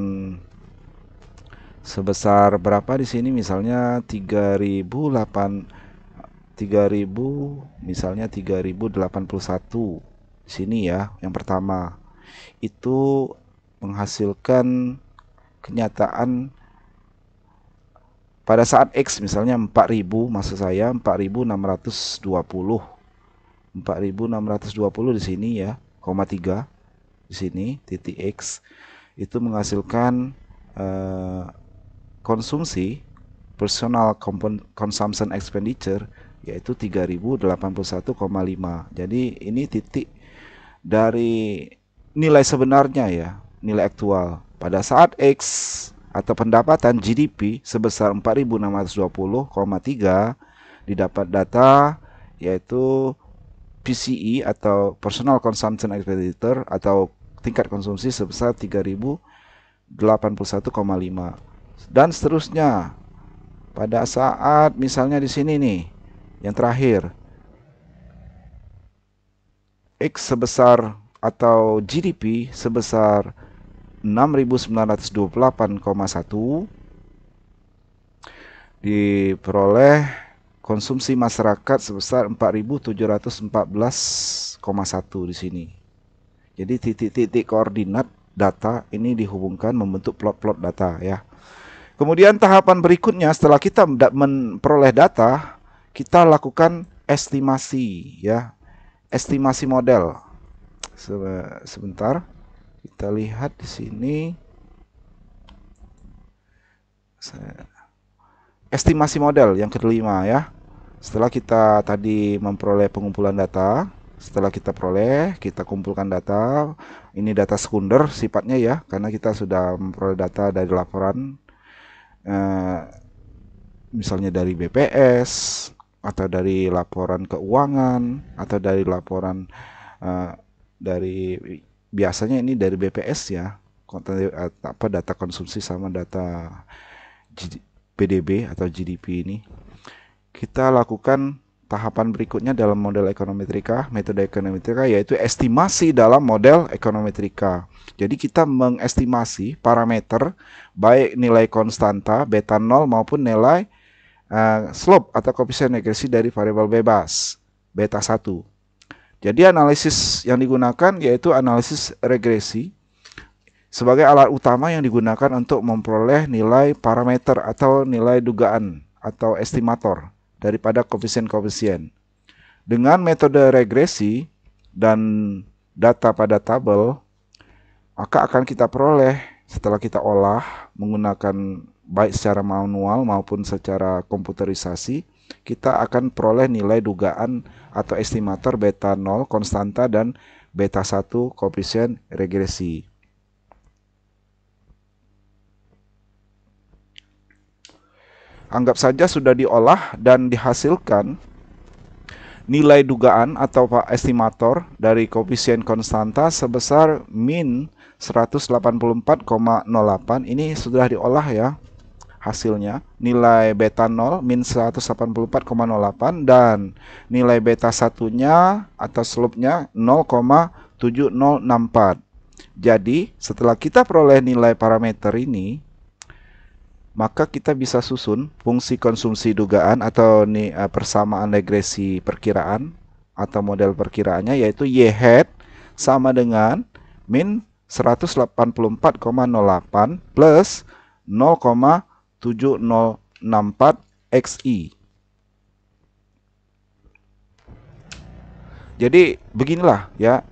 A: sebesar berapa di sini, misalnya 3081 di sini ya, yang pertama itu menghasilkan kenyataan pada saat X misalnya 4000, maksud saya 4620 di sini ya, 3 di sini titik X. itu menghasilkan konsumsi personal consumption expenditure yaitu 3081,5. Jadi ini titik dari nilai sebenarnya ya, nilai aktual. Pada saat X atau pendapatan GDP sebesar 4620,3 didapat data yaitu PCE atau personal consumption expenditure atau tingkat konsumsi sebesar 3081,5 dan seterusnya. Pada saat misalnya di sini nih, yang terakhir, X sebesar atau GDP sebesar 6.928,1 diperoleh konsumsi masyarakat sebesar 4.714,1 di sini. Jadi titik-titik koordinat data ini dihubungkan membentuk plot-plot data ya. Kemudian tahapan berikutnya setelah kita memperoleh data, kita lakukan estimasi ya. Estimasi model. Sebentar. Kita lihat di sini. Estimasi model yang kelima ya. Setelah kita tadi memperoleh pengumpulan data, setelah kita peroleh, kita kumpulkan data. Ini data sekunder sifatnya ya, karena kita sudah memperoleh data dari laporan misalnya dari BPS atau dari laporan keuangan atau dari laporan dari biasanya ini dari BPS ya, data konsumsi sama data PDB atau GDP ini. Kita lakukan tahapan berikutnya dalam model ekonometrika, metode ekonometrika, yaitu estimasi dalam model ekonometrika. Jadi kita mengestimasi parameter baik nilai konstanta beta 0 maupun nilai slope atau koefisien regresi dari variabel bebas beta 1. Jadi analisis yang digunakan yaitu analisis regresi sebagai alat utama yang digunakan untuk memperoleh nilai parameter atau nilai dugaan atau estimator daripada koefisien-koefisien. Dengan metode regresi dan data pada tabel, maka akan kita peroleh setelah kita olah menggunakan baik secara manual maupun secara komputerisasi, kita akan peroleh nilai dugaan atau estimator beta 0 konstanta dan beta 1 koefisien regresi. Anggap saja sudah diolah dan dihasilkan nilai dugaan atau estimator dari koefisien konstanta sebesar min 184,08. Ini sudah diolah ya hasilnya. Nilai beta 0 min 184,08 dan nilai beta 1-nya atau slope-nya 0,7064. Jadi setelah kita peroleh nilai parameter ini, maka kita bisa susun fungsi konsumsi dugaan atau persamaan regresi perkiraan atau model perkiraannya, yaitu Y hat sama dengan min 184,08 plus 0,7064 XI. Jadi beginilah ya,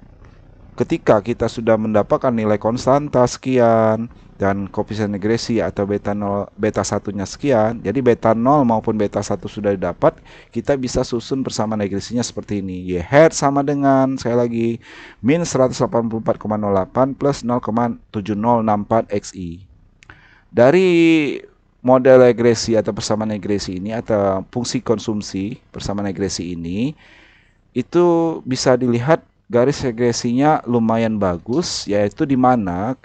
A: ketika kita sudah mendapatkan nilai konstanta sekian dan koefisien regresi atau beta 0, beta 1-nya sekian, jadi beta 0 maupun beta 1 sudah didapat, kita bisa susun persamaan regresinya seperti ini. Y hat sama dengan, sekali lagi, min 184,08 plus 0,7064 XI. Dari model regresi atau persamaan regresi ini atau fungsi konsumsi persamaan regresi ini, itu bisa dilihat garis regresinya lumayan bagus, yaitu di mana,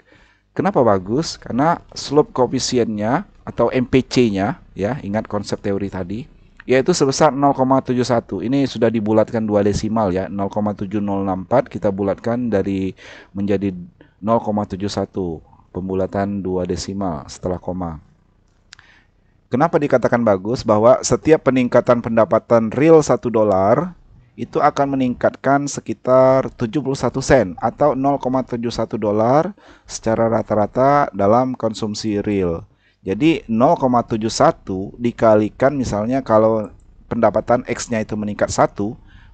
A: kenapa bagus? Karena slope koefisiennya atau MPC-nya ya, ingat konsep teori tadi, yaitu sebesar 0,71. Ini sudah dibulatkan 2 desimal ya, 0,7064 kita bulatkan dari menjadi 0,71, pembulatan 2 desimal setelah koma. Kenapa dikatakan bagus? Bahwa setiap peningkatan pendapatan real $1 itu akan meningkatkan sekitar 71 sen atau 0,71 dolar secara rata-rata dalam konsumsi real. Jadi 0,71 dikalikan misalnya kalau pendapatan X-nya itu meningkat 1,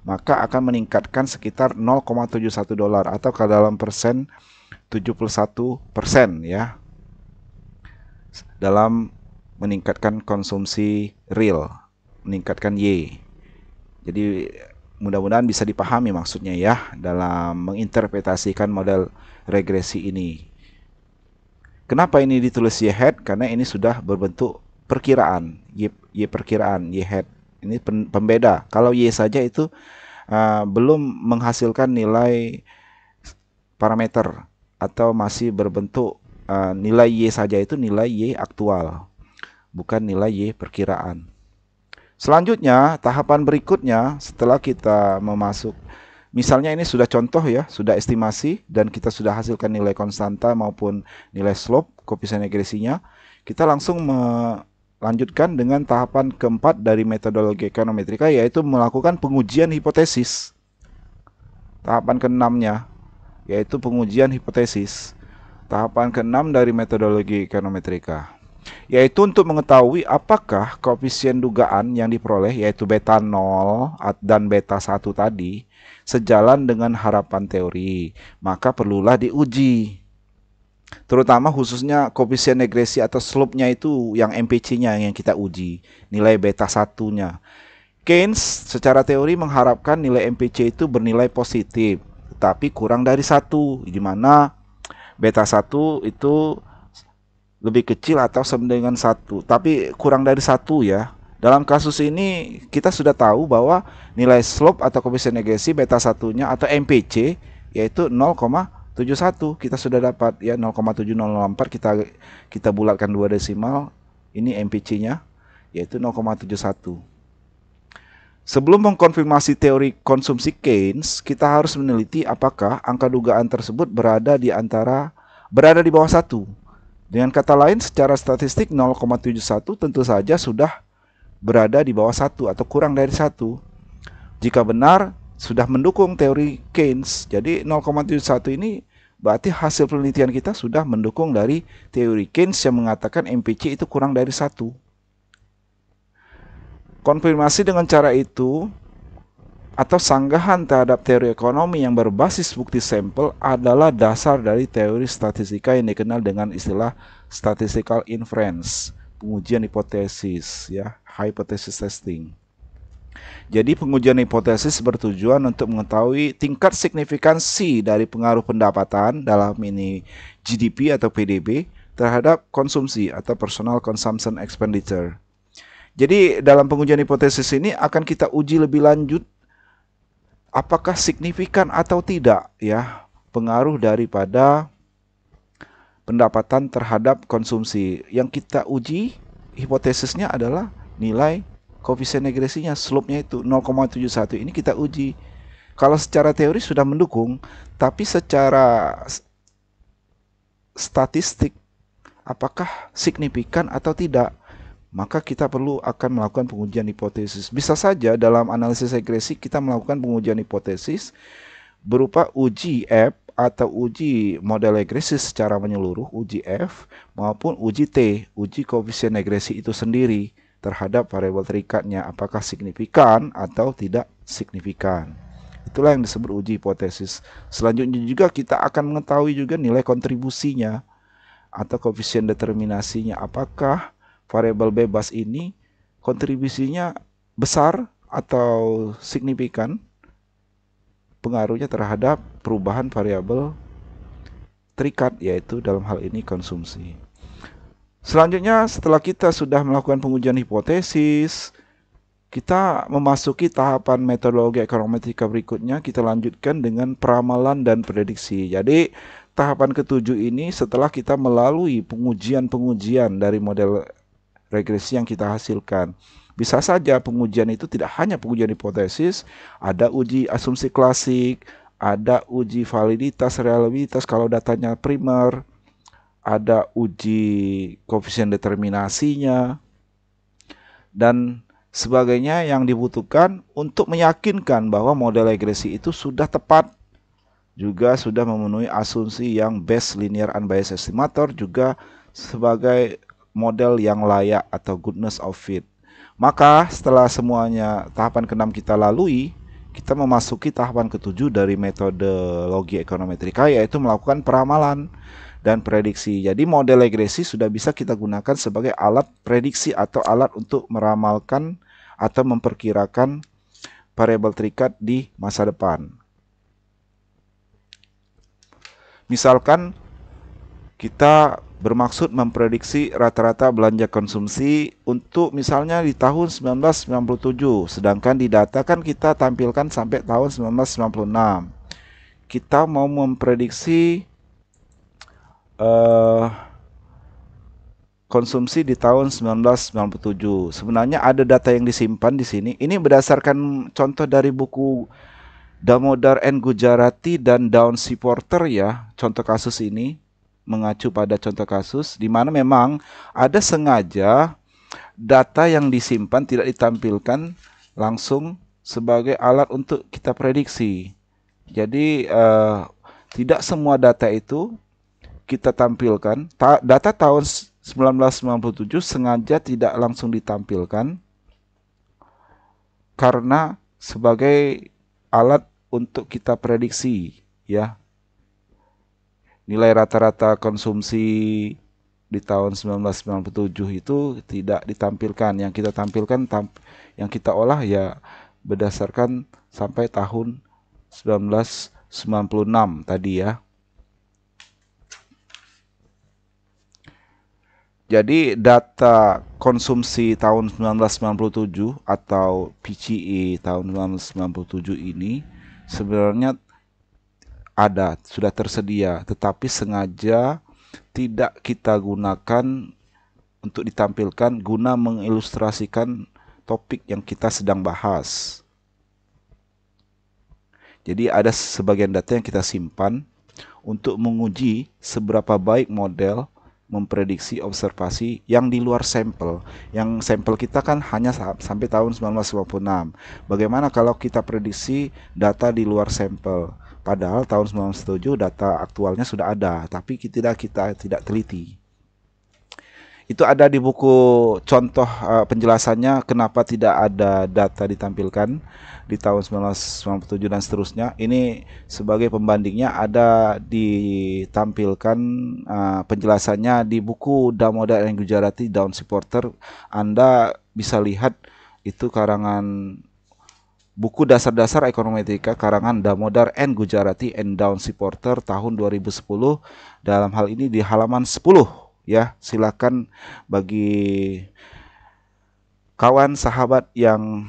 A: maka akan meningkatkan sekitar 0,71 dolar atau kalau dalam persen 71% ya dalam meningkatkan konsumsi real, meningkatkan Y. Jadi mudah-mudahan bisa dipahami maksudnya ya dalam menginterpretasikan model regresi ini. Kenapa ini ditulis Y hat? Karena ini sudah berbentuk perkiraan, Y perkiraan, Y hat. Ini pembeda. Kalau Y saja itu belum menghasilkan nilai parameter atau masih berbentuk nilai Y saja itu nilai Y aktual, bukan nilai Y perkiraan. Selanjutnya, tahapan berikutnya setelah kita memasuk, misalnya ini sudah contoh ya, sudah estimasi dan kita sudah hasilkan nilai konstanta maupun nilai slope, koefisien regresinya, kita langsung melanjutkan dengan tahapan keempat dari metodologi ekonometrika, yaitu melakukan pengujian hipotesis. Tahapan keenamnya, yaitu pengujian hipotesis. Tahapan keenam dari metodologi ekonometrika, yaitu untuk mengetahui apakah koefisien dugaan yang diperoleh, yaitu beta 0 dan beta 1 tadi, sejalan dengan harapan teori. Maka perlulah diuji. Terutama khususnya koefisien regresi atau slope-nya itu yang MPC-nya yang kita uji, nilai beta 1-nya. Keynes secara teori mengharapkan nilai MPC itu bernilai positif, tetapi kurang dari 1, di mana beta 1 itu lebih kecil atau sama dengan 1, tapi kurang dari 1 ya. Dalam kasus ini kita sudah tahu bahwa nilai slope atau koefisien regresi beta 1-nya atau MPC yaitu 0,71. Kita sudah dapat ya 0,7004, kita bulatkan 2 desimal. Ini MPC-nya yaitu 0,71. Sebelum mengkonfirmasi teori konsumsi Keynes, kita harus meneliti apakah angka dugaan tersebut berada di bawah 1. Dengan kata lain, secara statistik 0,71 tentu saja sudah berada di bawah 1 atau kurang dari 1. Jika benar, sudah mendukung teori Keynes. Jadi 0,71 ini berarti hasil penelitian kita sudah mendukung dari teori Keynes yang mengatakan MPC itu kurang dari 1. Konfirmasi dengan cara itu atau sanggahan terhadap teori ekonomi yang berbasis bukti sampel adalah dasar dari teori statistika yang dikenal dengan istilah statistical inference, pengujian hipotesis ya, hypothesis testing. Jadi pengujian hipotesis bertujuan untuk mengetahui tingkat signifikansi dari pengaruh pendapatan, dalam ini GDP atau PDB, terhadap konsumsi atau personal consumption expenditure. Jadi dalam pengujian hipotesis ini akan kita uji lebih lanjut apakah signifikan atau tidak ya pengaruh daripada pendapatan terhadap konsumsi. Yang kita uji hipotesisnya adalah nilai koefisien regresinya, slope-nya itu 0,71 ini kita uji. Kalau secara teori sudah mendukung, tapi secara statistik apakah signifikan atau tidak, maka kita perlu akan melakukan pengujian hipotesis. Bisa saja dalam analisis regresi kita melakukan pengujian hipotesis berupa uji F atau uji model regresi secara menyeluruh, uji F, maupun uji T, uji koefisien regresi itu sendiri terhadap variabel terikatnya, apakah signifikan atau tidak signifikan. Itulah yang disebut uji hipotesis. Selanjutnya juga kita akan mengetahui juga nilai kontribusinya atau koefisien determinasinya, apakah variabel bebas ini kontribusinya besar atau signifikan pengaruhnya terhadap perubahan variabel terikat, yaitu dalam hal ini konsumsi. Selanjutnya setelah kita sudah melakukan pengujian hipotesis, kita memasuki tahapan metodologi ekonometrika berikutnya. Kita lanjutkan dengan peramalan dan prediksi. Jadi tahapan ketujuh ini setelah kita melalui pengujian-pengujian dari model regresi yang kita hasilkan. Bisa saja pengujian itu tidak hanya pengujian hipotesis, ada uji asumsi klasik, ada uji validitas, reliabilitas kalau datanya primer, ada uji koefisien determinasinya, dan sebagainya yang dibutuhkan untuk meyakinkan bahwa model regresi itu sudah tepat, juga sudah memenuhi asumsi yang best linear unbiased estimator, juga sebagai model yang layak atau goodness of fit. Maka setelah semuanya tahapan ke-6 kita lalui, kita memasuki tahapan ketujuh dari metodologi ekonometrika, yaitu melakukan peramalan dan prediksi. Jadi model regresi sudah bisa kita gunakan sebagai alat prediksi atau alat untuk meramalkan atau memperkirakan variabel terikat di masa depan. Misalkan kita bermaksud memprediksi rata-rata belanja konsumsi untuk misalnya di tahun 1997, sedangkan di data kan kita tampilkan sampai tahun 1996. Kita mau memprediksi konsumsi di tahun 1997. Sebenarnya ada data yang disimpan di sini. Ini berdasarkan contoh dari buku Damodar N. Gujarati dan Dawn C. Porter ya, contoh kasus ini mengacu pada contoh kasus di mana memang ada sengaja data yang disimpan tidak ditampilkan langsung sebagai alat untuk kita prediksi. Jadi tidak semua data itu kita tampilkan. Data tahun 1997 sengaja tidak langsung ditampilkan karena sebagai alat untuk kita prediksi ya. Nilai rata-rata konsumsi di tahun 1997 itu tidak ditampilkan. Yang kita tampilkan, yang kita olah ya berdasarkan sampai tahun 1996 tadi ya. Jadi data konsumsi tahun 1997 atau PCE tahun 1997 ini sebenarnya ada, sudah tersedia, tetapi sengaja tidak kita gunakan untuk ditampilkan guna mengilustrasikan topik yang kita sedang bahas. Jadi ada sebagian data yang kita simpan untuk menguji seberapa baik model memprediksi observasi yang di luar sampel. Yang sampel kita kan hanya sampai tahun 1996. Bagaimana kalau kita prediksi data di luar sampel? Padahal tahun 1997 data aktualnya sudah ada, tapi kita tidak teliti. Itu ada di buku contoh penjelasannya kenapa tidak ada data ditampilkan di tahun 1997 dan seterusnya. Ini sebagai pembandingnya ada ditampilkan penjelasannya di buku Damodar N. Gujarati, Dawn C. Porter. Anda bisa lihat itu karangan buku dasar-dasar ekonometrika karangan Damodar N. Gujarati and Dawn C. Porter tahun 2010. Dalam hal ini di halaman 10 ya. Silakan bagi kawan sahabat yang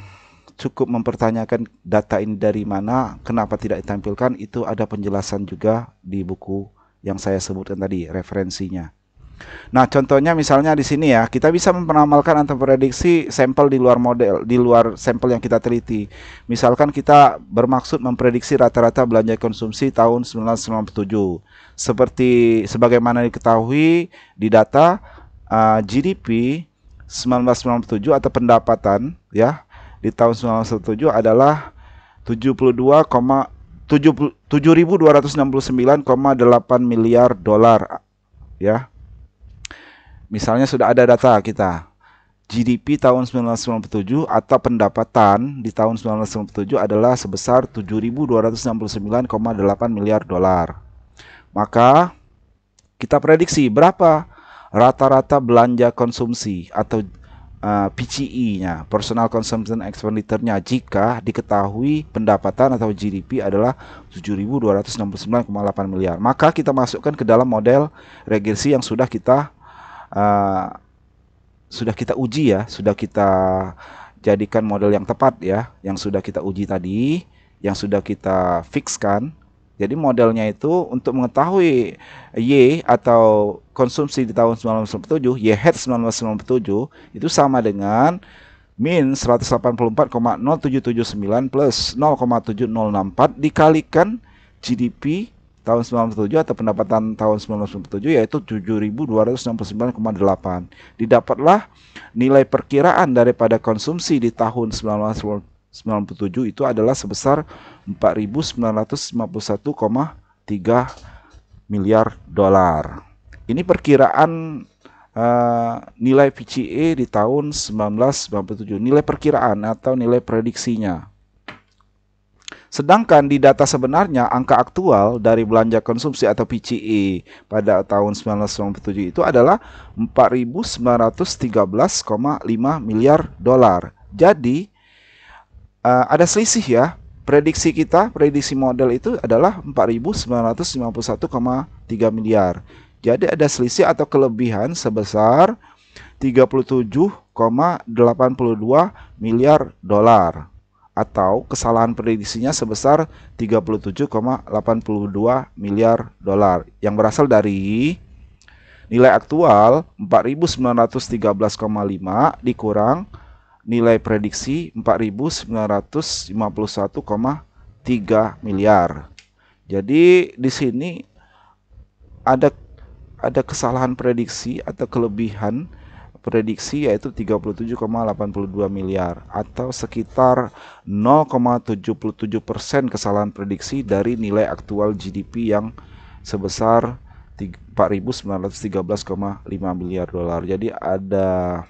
A: cukup mempertanyakan data ini dari mana, kenapa tidak ditampilkan, itu ada penjelasan juga di buku yang saya sebutkan tadi referensinya. Nah, contohnya misalnya di sini ya, kita bisa memperamalkan atau prediksi sampel di luar model, di luar sampel yang kita teliti. Misalkan kita bermaksud memprediksi rata-rata belanja konsumsi tahun 1997. Seperti sebagaimana diketahui di data GDP 1997 atau pendapatan ya di tahun 1997 adalah 7.269,8 miliar dolar ya. Misalnya sudah ada data kita GDP tahun 1997 atau pendapatan di tahun 1997 adalah sebesar 7.269,8 miliar dolar. Maka kita prediksi berapa rata-rata belanja konsumsi atau PCE-nya, Personal Consumption Expenditure-nya, jika diketahui pendapatan atau GDP adalah 7.269,8 miliar. Maka kita masukkan ke dalam model regresi yang sudah kita uji ya, sudah kita jadikan model yang tepat ya, yang sudah kita uji tadi, yang sudah kita fixkan. Jadi modelnya itu untuk mengetahui Y atau konsumsi di tahun 1997, Y hat 1997 itu sama dengan min 184,0779 plus 0,7064 dikalikan GDP tahun 1997 atau pendapatan tahun 1997 yaitu 7.269,8. Didapatlah nilai perkiraan daripada konsumsi di tahun 1997 itu adalah sebesar 4.951,3 miliar dolar. Ini perkiraan nilai PCE di tahun 1997, nilai perkiraan atau nilai prediksinya. Sedangkan di data sebenarnya angka aktual dari belanja konsumsi atau PCE pada tahun 1997 itu adalah 4.913,5 miliar dolar. Jadi ada selisih ya. Prediksi model itu adalah 4.951,3 miliar. Jadi ada selisih atau kelebihan sebesar 37,82 miliar dolar, atau kesalahan prediksinya sebesar 37,82 miliar dolar yang berasal dari nilai aktual 4.913,5 dikurang nilai prediksi 4.951,3 miliar. Jadi di sini ada kesalahan prediksi atau kelebihan prediksi, yaitu 37,82 miliar atau sekitar 0,77% kesalahan prediksi dari nilai aktual GDP yang sebesar 4.913,5 miliar dolar. Jadi ada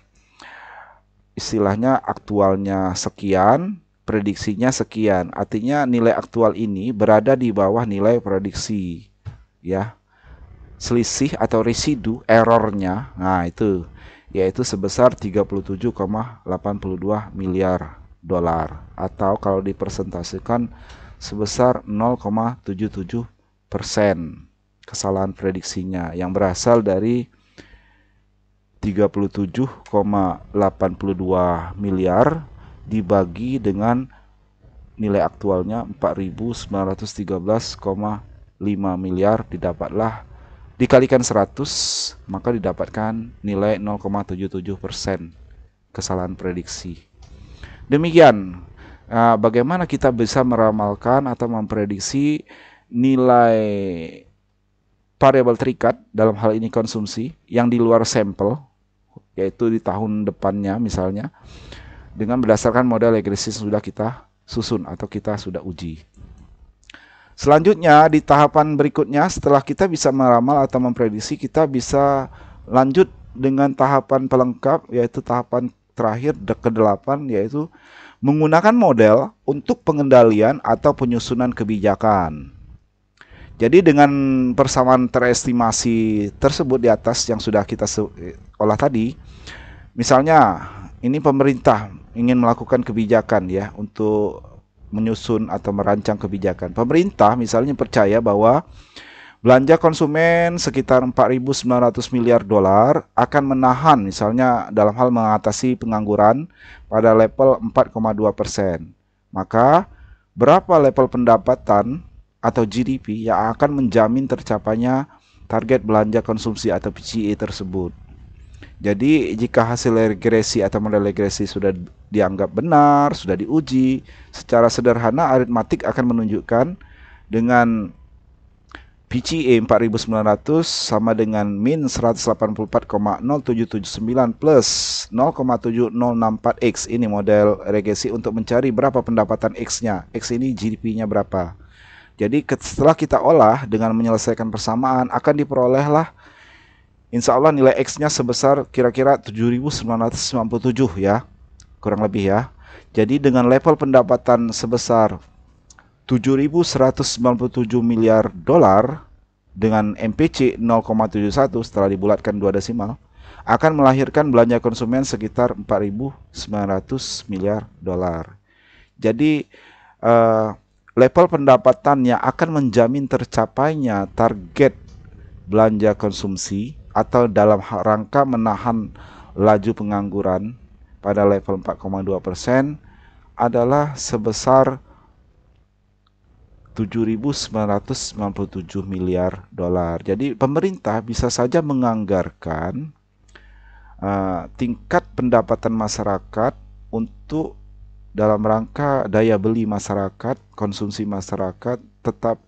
A: istilahnya aktualnya sekian, prediksinya sekian. Artinya nilai aktual ini berada di bawah nilai prediksi, ya. Selisih atau residu errornya, nah itu yaitu sebesar 37,82 miliar dolar, atau kalau dipresentasikan sebesar 0,77% kesalahan prediksinya yang berasal dari 37,82 miliar dibagi dengan nilai aktualnya 4.913,5 miliar, dikalikan 100, maka didapatkan nilai 0,77% kesalahan prediksi. Demikian bagaimana kita bisa meramalkan atau memprediksi nilai variabel terikat, dalam hal ini konsumsi, yang di luar sampel, yaitu di tahun depannya misalnya, dengan berdasarkan model regresi yang sudah kita susun atau kita sudah uji. Selanjutnya di tahapan berikutnya, setelah kita bisa meramal atau memprediksi, kita bisa lanjut dengan tahapan pelengkap, yaitu tahapan terakhir ke-8, yaitu menggunakan model untuk pengendalian atau penyusunan kebijakan. Jadi dengan persamaan terestimasi tersebut di atas yang sudah kita olah tadi, misalnya ini pemerintah ingin melakukan kebijakan ya untuk menyusun atau merancang kebijakan. Pemerintah misalnya percaya bahwa belanja konsumen sekitar 4.900 miliar dolar akan menahan misalnya dalam hal mengatasi pengangguran pada level 4,2%. Maka berapa level pendapatan atau GDP yang akan menjamin tercapainya target belanja konsumsi atau PCE tersebut. Jadi jika hasil regresi atau model regresi sudah dianggap benar, sudah diuji, secara sederhana aritmatik akan menunjukkan dengan PCE 4.900 sama dengan min 184,0779 plus 0,7064X. Ini model regresi untuk mencari berapa pendapatan X-nya. X ini GDP-nya berapa. Jadi setelah kita olah dengan menyelesaikan persamaan, akan diperolehlah insya Allah nilai X-nya sebesar kira-kira 7.997 ya, kurang lebih ya. Jadi dengan level pendapatan sebesar 7.197 miliar dolar dengan MPC 0,71 setelah dibulatkan 2 desimal, akan melahirkan belanja konsumen sekitar 4.900 miliar dolar. Jadi level pendapatan yang akan menjamin tercapainya target belanja konsumsi atau dalam rangka menahan laju pengangguran pada level 4,2% adalah sebesar 7.997 miliar dolar. Jadi pemerintah bisa saja menganggarkan tingkat pendapatan masyarakat untuk dalam rangka daya beli masyarakat, konsumsi masyarakat tetap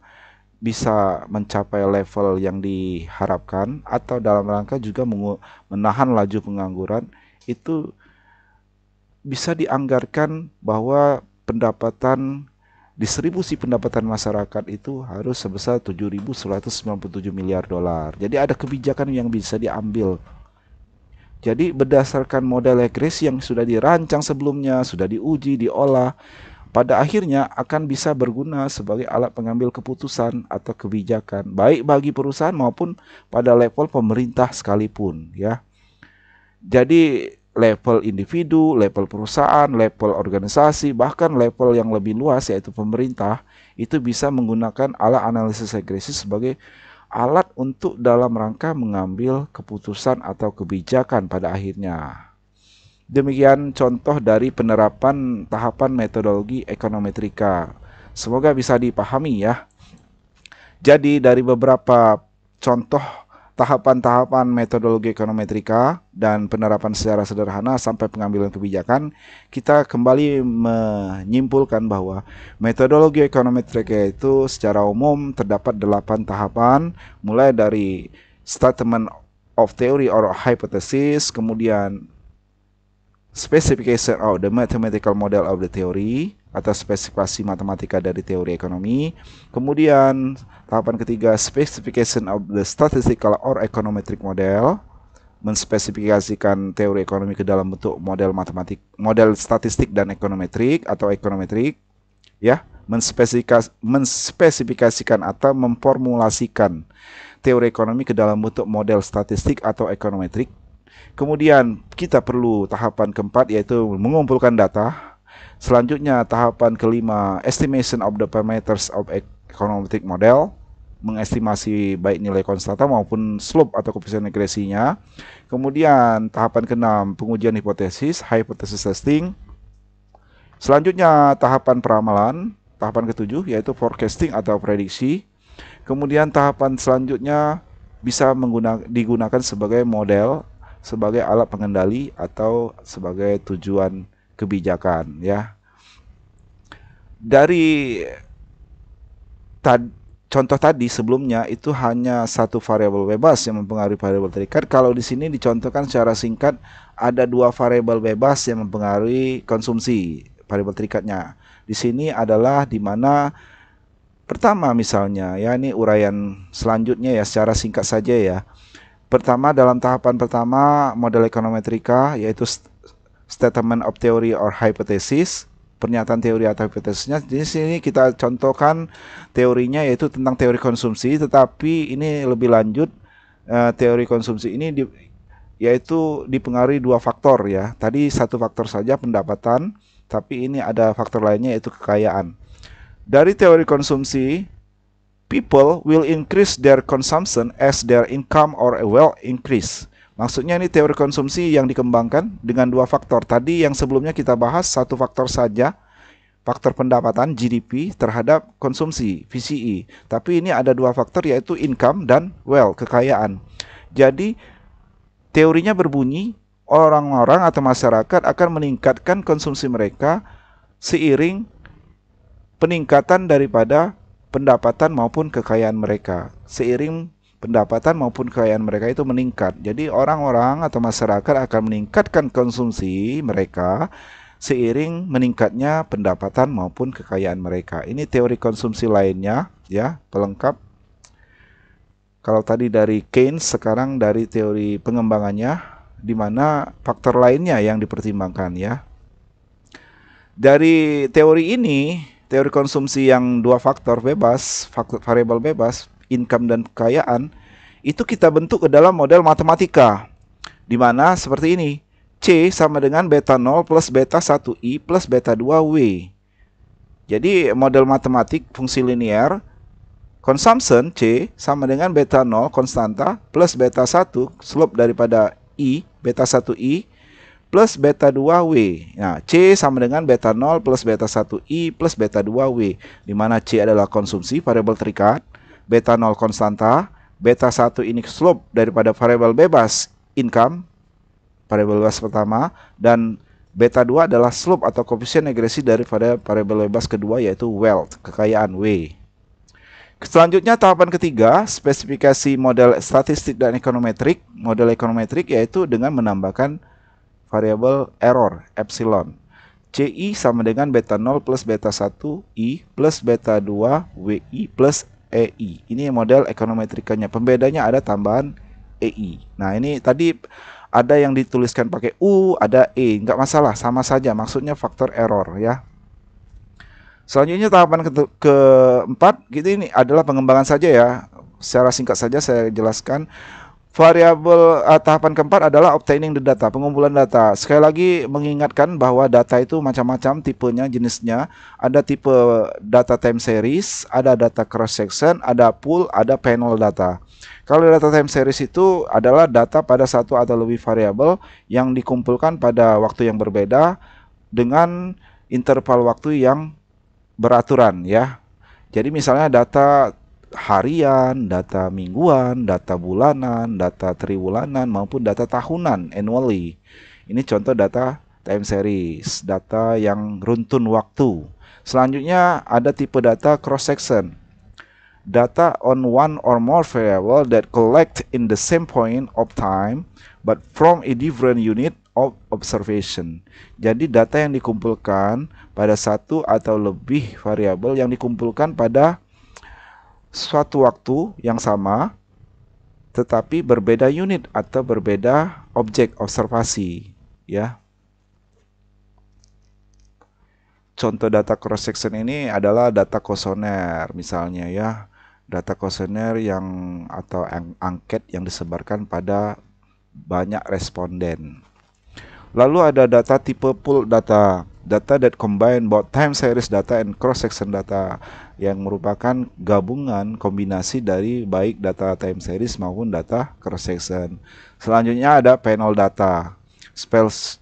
A: bisa mencapai level yang diharapkan, atau dalam rangka juga menahan laju pengangguran, itu bisa dianggarkan bahwa distribusi pendapatan masyarakat itu harus sebesar 7.197 miliar dolar. Jadi ada kebijakan yang bisa diambil. Jadi berdasarkan model regresi yang sudah dirancang sebelumnya, sudah diuji, diolah, pada akhirnya akan bisa berguna sebagai alat pengambil keputusan atau kebijakan, baik bagi perusahaan maupun pada level pemerintah sekalipun, ya. Jadi level individu, level perusahaan, level organisasi, bahkan level yang lebih luas yaitu pemerintah, itu bisa menggunakan alat analisis regresi sebagai alat untuk dalam rangka mengambil keputusan atau kebijakan pada akhirnya. Demikian contoh dari penerapan tahapan metodologi ekonometrika. Semoga bisa dipahami ya. Jadi dari beberapa contoh tahapan-tahapan metodologi ekonometrika dan penerapan secara sederhana sampai pengambilan kebijakan, kita kembali menyimpulkan bahwa metodologi ekonometrika itu secara umum terdapat 8 tahapan, mulai dari statement of theory or hypothesis, kemudian specification of the mathematical model of the theory atau spesifikasi matematika dari teori ekonomi. Kemudian tahapan ketiga, specification of the statistical or econometric model, menspesifikasikan teori ekonomi ke dalam bentuk model matematik, model statistik dan ekonometrik atau ekonometrik, ya, menspesifikasikan atau memformulasikan teori ekonomi ke dalam bentuk model statistik atau ekonometrik. Kemudian kita perlu tahapan keempat yaitu mengumpulkan data. Selanjutnya tahapan kelima, estimation of the parameters of econometric model, mengestimasi baik nilai konstanta maupun slope atau koefisien regresinya. Kemudian tahapan keenam, pengujian hipotesis, hypothesis testing. Selanjutnya tahapan peramalan, tahapan ketujuh yaitu forecasting atau prediksi. Kemudian tahapan selanjutnya bisa digunakan sebagai model, sebagai alat pengendali atau sebagai tujuan kebijakan, ya. Dari contoh tadi sebelumnya itu hanya satu variabel bebas yang mempengaruhi variabel terikat. Kalau di sini dicontohkan secara singkat ada 2 variabel bebas yang mempengaruhi konsumsi variabel terikatnya. Di sini adalah di mana pertama misalnya, ya, ini uraian selanjutnya ya secara singkat saja ya. Pertama, dalam tahapan pertama model ekonometrika yaitu statement of theory or hypothesis, pernyataan teori atau hipotesisnya. Di sini kita contohkan teorinya yaitu tentang teori konsumsi, tetapi ini lebih lanjut. Teori konsumsi ini yaitu dipengaruhi 2 faktor ya. Tadi satu faktor saja pendapatan, tapi ini ada faktor lainnya yaitu kekayaan. Dari teori konsumsi, people will increase their consumption as their income or wealth increase. Maksudnya ini teori konsumsi yang dikembangkan dengan 2 faktor. Tadi yang sebelumnya kita bahas satu faktor saja, faktor pendapatan GDP terhadap konsumsi PCE. Tapi ini ada 2 faktor yaitu income dan wealth, kekayaan. Jadi teorinya berbunyi orang-orang atau masyarakat akan meningkatkan konsumsi mereka seiring peningkatan daripada pendapatan maupun kekayaan mereka. Seiring pendapatan maupun kekayaan mereka itu meningkat. Jadi orang-orang atau masyarakat akan meningkatkan konsumsi mereka seiring meningkatnya pendapatan maupun kekayaan mereka. Ini teori konsumsi lainnya ya, pelengkap. Kalau tadi dari Keynes, sekarang dari teori pengembangannya, di mana faktor lainnya yang dipertimbangkan ya. Dari teori ini, teori konsumsi yang 2 faktor bebas, variabel bebas, income dan kekayaan, itu kita bentuk ke dalam model matematika. Di mana seperti ini, C sama dengan beta 0 plus beta 1I plus beta 2W. Jadi model matematik fungsi linear, consumption C sama dengan beta 0 konstanta plus beta 1 slope daripada I, beta 1I, plus beta 2W. Nah, C sama dengan beta 0 plus beta 1I plus beta 2W, di mana C adalah konsumsi variabel terikat, beta 0 konstanta, beta 1 ini slope daripada variabel bebas income, variabel bebas pertama, dan beta 2 adalah slope atau koefisien regresi daripada variabel bebas kedua yaitu wealth, kekayaan W. Selanjutnya tahapan ketiga, spesifikasi model statistik dan ekonometrik. Model ekonometrik yaitu dengan menambahkan variabel error epsilon. CI sama dengan beta 0 plus beta 1I plus beta 2WI plus EI. Ini model ekonometrikanya. Pembedanya ada tambahan EI. Nah, ini tadi ada yang dituliskan pakai U, ada E. Nggak masalah, sama saja. Maksudnya faktor error ya. Selanjutnya tahapan keempat, gitu ini adalah pengembangan saja ya. Secara singkat saja saya jelaskan. Variabel tahapan keempat adalah obtaining the data, pengumpulan data. Sekali lagi mengingatkan bahwa data itu macam-macam tipenya, jenisnya. Ada tipe data time series, ada data cross section, ada pool, ada panel data. Kalau data time series itu adalah data pada satu atau lebih variabel yang dikumpulkan pada waktu yang berbeda dengan interval waktu yang beraturan ya. Jadi misalnya data harian, data mingguan, data bulanan, data triwulanan maupun data tahunan annually. Ini contoh data time series, data yang runtun waktu. Selanjutnya ada tipe data cross section. Data on one or more variable that collect in the same point of time but from a different unit of observation. Jadi data yang dikumpulkan pada satu atau lebih variabel yang dikumpulkan pada suatu waktu yang sama tetapi berbeda unit atau berbeda objek observasi ya. Contoh data cross section ini adalah data kuesioner misalnya ya. Data kuesioner yang atau angket yang disebarkan pada banyak responden. Lalu ada data tipe pool data. Data that combine both time series data and cross section data, yang merupakan gabungan kombinasi dari baik data time series maupun data cross section. Selanjutnya ada panel data.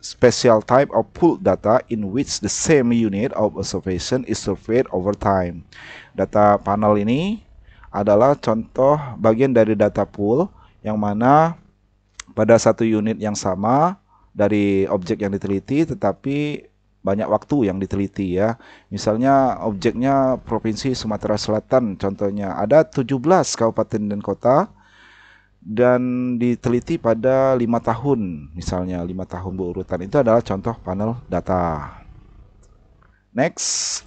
A: Special type of pool data in which the same unit of observation is surveyed over time. Data panel ini adalah contoh bagian dari data pool yang mana pada satu unit yang sama dari objek yang diteliti tetapi banyak waktu yang diteliti ya. Misalnya objeknya Provinsi Sumatera Selatan contohnya. Ada 17 kabupaten dan kota dan diteliti pada 5 tahun. Misalnya 5 tahun berurutan. Itu adalah contoh panel data. Next.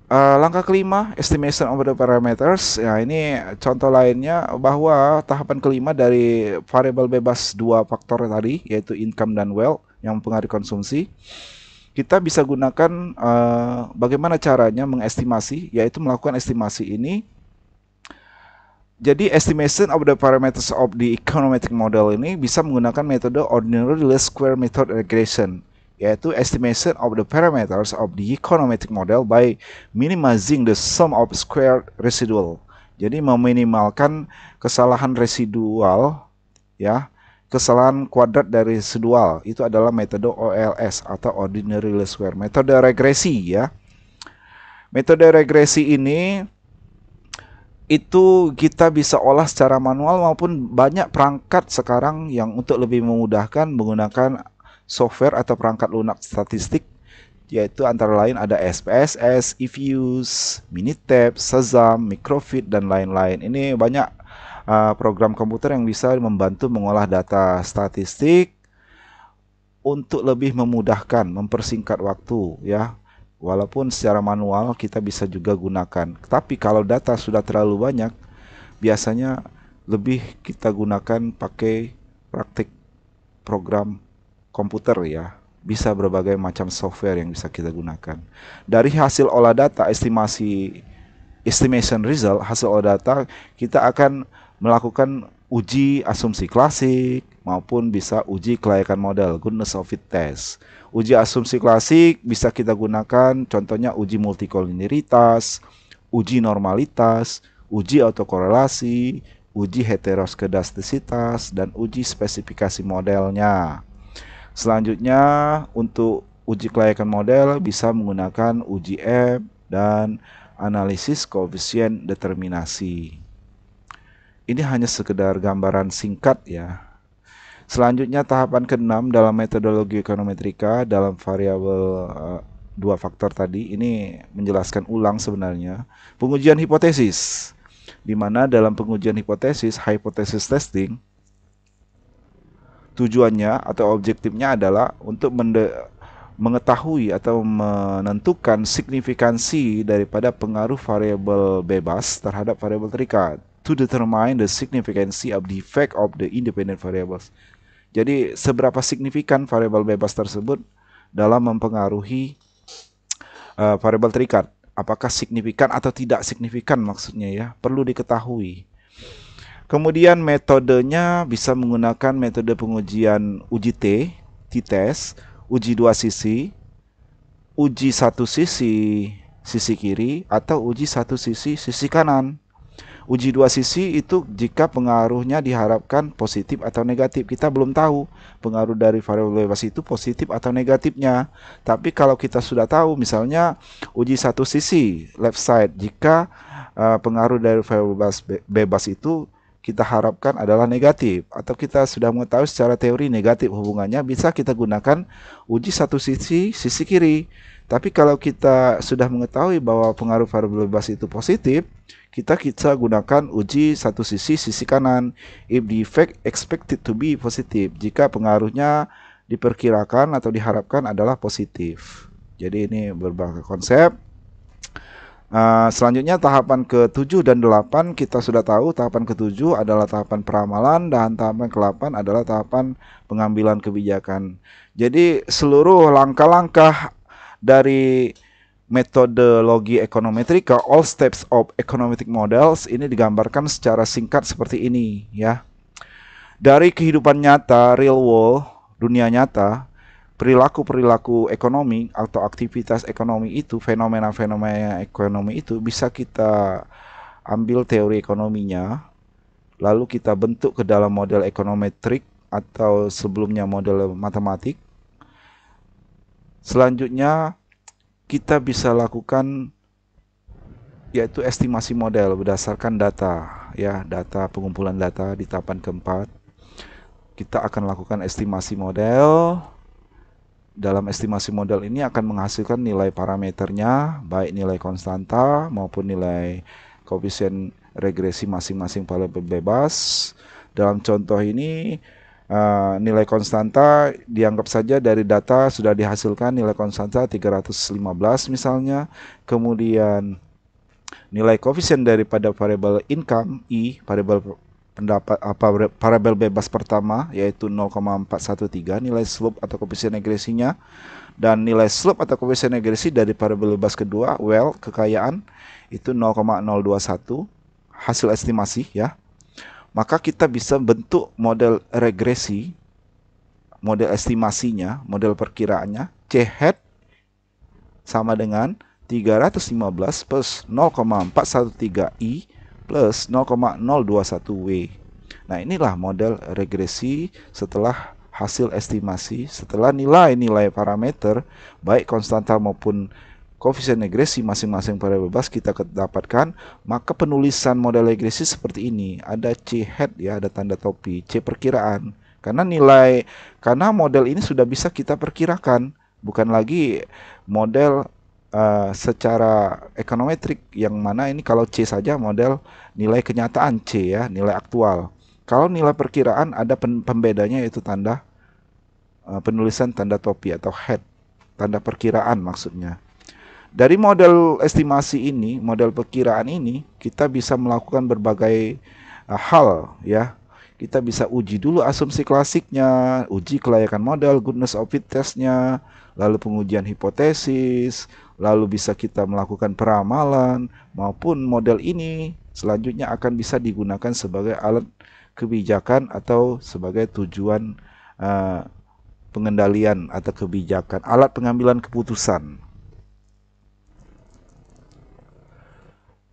A: Langkah kelima, estimation of the parameters. Ya, ini contoh lainnya bahwa tahapan kelima dari variabel bebas dua faktor tadi, yaitu income dan wealth yang mempengaruhi konsumsi. Kita bisa gunakan bagaimana caranya mengestimasi, yaitu melakukan estimasi ini. Jadi estimation of the parameters of the econometric model ini bisa menggunakan metode ordinary least square method regression, yaitu estimation of the parameters of the econometric model by minimizing the sum of square residual. Jadi meminimalkan kesalahan residual ya. Kesalahan kuadrat dari residual itu adalah metode OLS atau ordinary least square, metode regresi ya. Metode regresi ini itu kita bisa olah secara manual maupun banyak perangkat sekarang yang untuk lebih memudahkan menggunakan software atau perangkat lunak statistik, yaitu antara lain ada SPSS, eViews, Minitab, Shazam, Microfit dan lain-lain. Ini banyak program komputer yang bisa membantu mengolah data statistik untuk lebih memudahkan, mempersingkat waktu ya. Walaupun secara manual kita bisa juga gunakan. Tapi kalau data sudah terlalu banyak, biasanya lebih kita gunakan pakai praktik program komputer ya. Bisa berbagai macam software yang bisa kita gunakan. Dari hasil olah data, estimation result, hasil olah data, kita akan melakukan uji asumsi klasik maupun bisa uji kelayakan model, goodness of fit test. Uji asumsi klasik bisa kita gunakan contohnya uji multikoliniaritas, uji normalitas, uji autokorelasi, uji heteroskedastisitas, dan uji spesifikasi modelnya. Selanjutnya untuk uji kelayakan model bisa menggunakan uji Ebb dan analisis koefisien determinasi. Ini hanya sekedar gambaran singkat ya. Selanjutnya tahapan ke-6 dalam metodologi ekonometrika dalam variabel dua faktor tadi, ini menjelaskan ulang sebenarnya pengujian hipotesis, di mana dalam pengujian hipotesis, hypothesis testing, tujuannya atau objektifnya adalah untuk mengetahui atau menentukan signifikansi daripada pengaruh variabel bebas terhadap variabel terikat, to determine the significancy of the effect of the independent variables. Jadi seberapa signifikan variabel bebas tersebut dalam mempengaruhi variabel terikat. Apakah signifikan atau tidak signifikan maksudnya ya, perlu diketahui. Kemudian metodenya bisa menggunakan metode pengujian uji t-test, uji dua sisi, uji satu sisi kiri, atau uji satu sisi kanan. Uji dua sisi itu jika pengaruhnya diharapkan positif atau negatif. Kita belum tahu pengaruh dari variabel bebas itu positif atau negatifnya. Tapi kalau kita sudah tahu, misalnya uji satu sisi, left side, jika pengaruh dari variabel bebas itu kita harapkan adalah negatif, atau kita sudah mengetahui secara teori negatif hubungannya, bisa kita gunakan uji satu sisi kiri. Tapi kalau kita sudah mengetahui bahwa pengaruh variabel bebas itu positif, kita gunakan uji satu sisi kanan. If the effect expected to be positive, jika pengaruhnya diperkirakan atau diharapkan adalah positif. Jadi ini berbagai konsep. Selanjutnya tahapan ke-7 dan 8 kita sudah tahu. Tahapan ke-7 adalah tahapan peramalan dan tahapan ke-8 adalah tahapan pengambilan kebijakan. Jadi seluruh langkah-langkah dari metodologi ekonometrika, all steps of econometric models, ini digambarkan secara singkat seperti ini ya. Dari kehidupan nyata, real world, dunia nyata, perilaku-perilaku ekonomi atau aktivitas ekonomi itu, fenomena-fenomena ekonomi itu bisa kita ambil teori ekonominya, lalu kita bentuk ke dalam model ekonometrik atau sebelumnya model matematik. Selanjutnya kita bisa lakukan yaitu estimasi model berdasarkan data ya, data pengumpulan data di tahapan keempat. Kita akan lakukan estimasi model. Dalam estimasi model ini akan menghasilkan nilai parameternya, baik nilai konstanta maupun nilai koefisien regresi masing-masing variabel bebas. Dalam contoh ini nilai konstanta dianggap saja dari data sudah dihasilkan nilai konstanta 315 misalnya. Kemudian nilai koefisien daripada variabel income I, variabel bebas pertama yaitu 0,413, nilai slope atau koefisien regresinya, dan nilai slope atau koefisien regresi dari variabel bebas kedua wealth, kekayaan, itu 0,021 hasil estimasi ya. Maka kita bisa bentuk model regresi, model estimasinya, model perkiraannya, C hat sama dengan 315 plus 0,413I plus 0,021W. Nah, inilah model regresi setelah hasil estimasi, setelah nilai-nilai parameter, baik konstanta maupun koefisien regresi masing-masing variabel bebas kita dapatkan, maka penulisan model regresi seperti ini. Ada C hat ya, ada tanda topi, C perkiraan. Karena model ini sudah bisa kita perkirakan, bukan lagi model secara ekonometrik yang mana ini kalau C saja model nilai kenyataan C ya, nilai aktual. Kalau nilai perkiraan ada pembedanya yaitu tanda penulisan tanda topi atau hat, tanda perkiraan maksudnya. Dari model estimasi ini, model perkiraan ini, kita bisa melakukan berbagai hal ya. Kita bisa uji dulu asumsi klasiknya, uji kelayakan model, goodness of fit testnya, lalu pengujian hipotesis, lalu bisa kita melakukan peramalan, maupun model ini selanjutnya akan bisa digunakan sebagai alat kebijakan atau sebagai tujuan pengendalian atau kebijakan, alat pengambilan keputusan.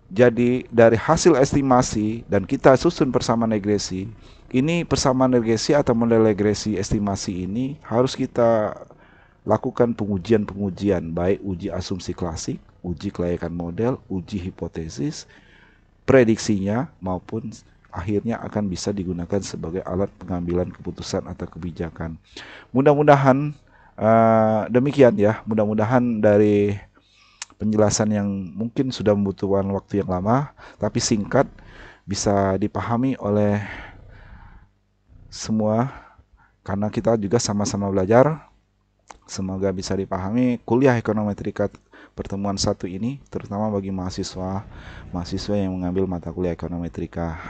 A: Jadi dari hasil estimasi dan kita susun persamaan regresi, ini persamaan regresi atau model regresi estimasi ini harus kita lakukan pengujian-pengujian, baik uji asumsi klasik, uji kelayakan model, uji hipotesis, prediksinya, maupun akhirnya akan bisa digunakan sebagai alat pengambilan keputusan atau kebijakan. Mudah-mudahan demikian ya, mudah-mudahan dari penjelasan yang mungkin sudah membutuhkan waktu yang lama, tapi singkat, bisa dipahami oleh semua, karena kita juga sama-sama belajar. Semoga bisa dipahami kuliah ekonometrika pertemuan 1 ini, terutama bagi mahasiswa yang mengambil mata kuliah ekonometrika.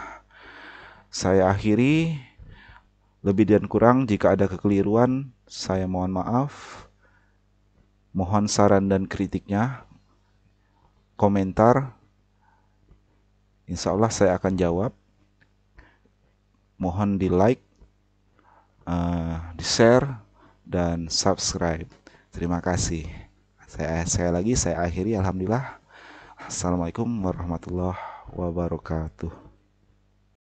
A: Saya akhiri, lebih dan kurang jika ada kekeliruan, saya mohon maaf. Mohon saran dan kritiknya komentar. Insya Allah saya akan jawab. Mohon di like, di share, dan subscribe. Terima kasih. Saya akhiri. Alhamdulillah. Assalamualaikum warahmatullahi wabarakatuh.